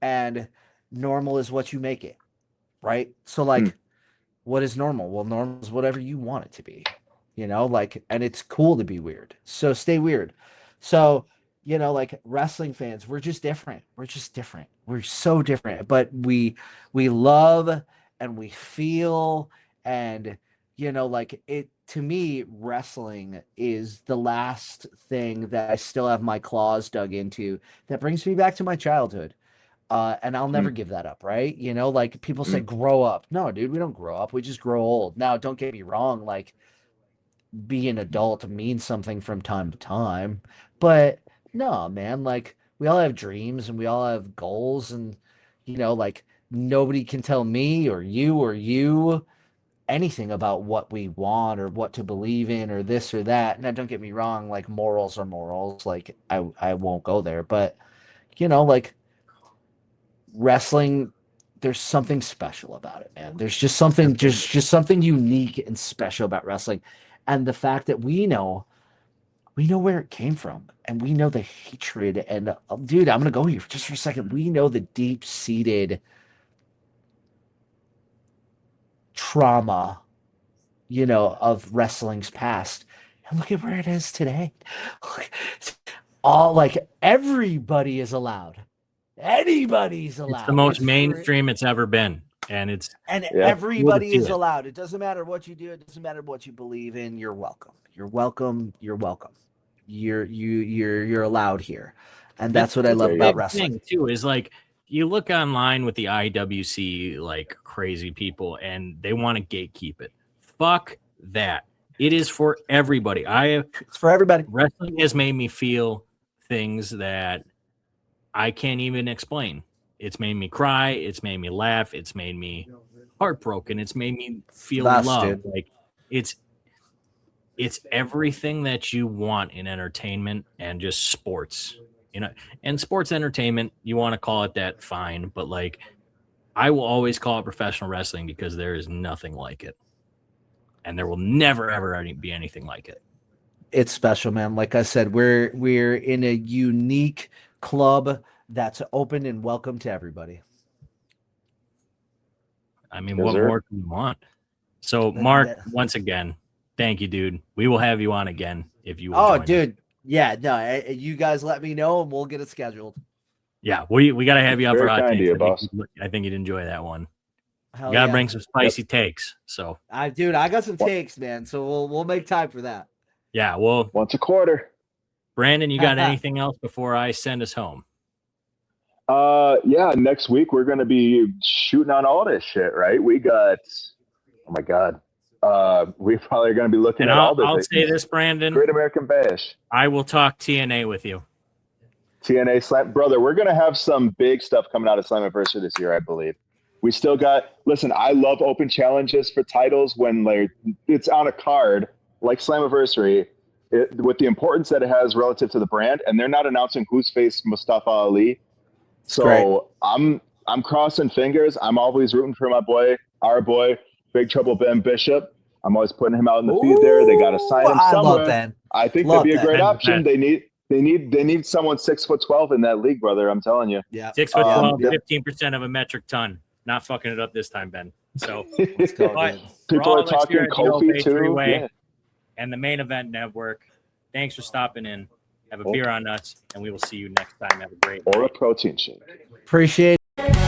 And normal is what you make it, right? So like, what is normal? Well, normal is whatever you want it to be, like, and it's cool to be weird. So stay weird. So, like wrestling fans, we're just different. We're just different. We're so different, but we love and we feel and like it to me, wrestling is the last thing that I still have my claws dug into that brings me back to my childhood. And I'll never give that up, right? Like people say, grow up. No, dude, we don't grow up. We just grow old. Now, don't get me wrong. Like, be an adult means something from time to time. But no, man, like, we all have dreams and we all have goals. And, like, nobody can tell me or you anything about what we want or what to believe in or this or that. Now, don't get me wrong. Like, morals are morals. Like, I won't go there. But, like, wrestling, there's something special about it, man. There's just something just something unique and special about wrestling. And the fact that we know where it came from and we know the hatred and dude, I'm gonna go here just for a second. We know the deep-seated trauma, of wrestling's past. And look at where it is today. All like everybody is allowed. Anybody's allowed. It's the most mainstream it's ever been, and everybody is allowed. It doesn't matter what you do. It doesn't matter what you believe in. You're welcome. You're welcome. You're welcome. You're allowed here, and that's what I love about wrestling too. Is like you look online with the IWC like crazy people, and they want to gatekeep it. Fuck that. It is for everybody. It's for everybody. Wrestling has made me feel things that I can't even explain. It's made me cry. It's made me laugh. It's made me heartbroken. It's made me feel love. Like it's everything that you want in entertainment and just sports, and sports entertainment. You want to call it that, fine. But like, I will always call it professional wrestling because there is nothing like it. And there will never, ever be anything like it. It's special, man. Like I said, we're in a unique club that's open and welcome to everybody. I mean, what more do you want? So, Mark, once again, thank you, dude. We will have you on again if you will. Oh, dude. Yeah, no, you guys let me know and we'll get it scheduled. Yeah, we got to have you up for hot takes. I think you'd enjoy that one. You got to bring some spicy takes. So, I got some takes, man. So we'll make time for that. Yeah, well, once a quarter. Brandon, you got anything else before I send us home? Yeah, next week we're gonna be shooting on all this shit, right? We got, oh my god, we probably are gonna be looking at all this. I'll say this, Brandon. Great American Bash. I will talk TNA with you. TNA Slam, brother. We're gonna have some big stuff coming out of Slammiversary this year, I believe. We still got. Listen, I love open challenges for titles when like it's on a card like Slammiversary. With the importance that it has relative to the brand, and they're not announcing who's faced Mustafa Ali. So I'm crossing fingers. I'm always rooting for our boy, Big Trouble Ben Bishop. I'm always putting him out in the feed there. They got to sign him somewhere. Love Ben. I think that'd be a great option. They need someone 6'12" in that league, brother. I'm telling you. Yeah, 6'12", 15% of a metric ton. Not fucking it up this time, Ben. So let's go. People are talking Kofi too. Yeah. And the Main Event Network. Thanks for stopping in. Have a beer on us, and we will see you next time. Have a great night. Or a protein shake. Appreciate it.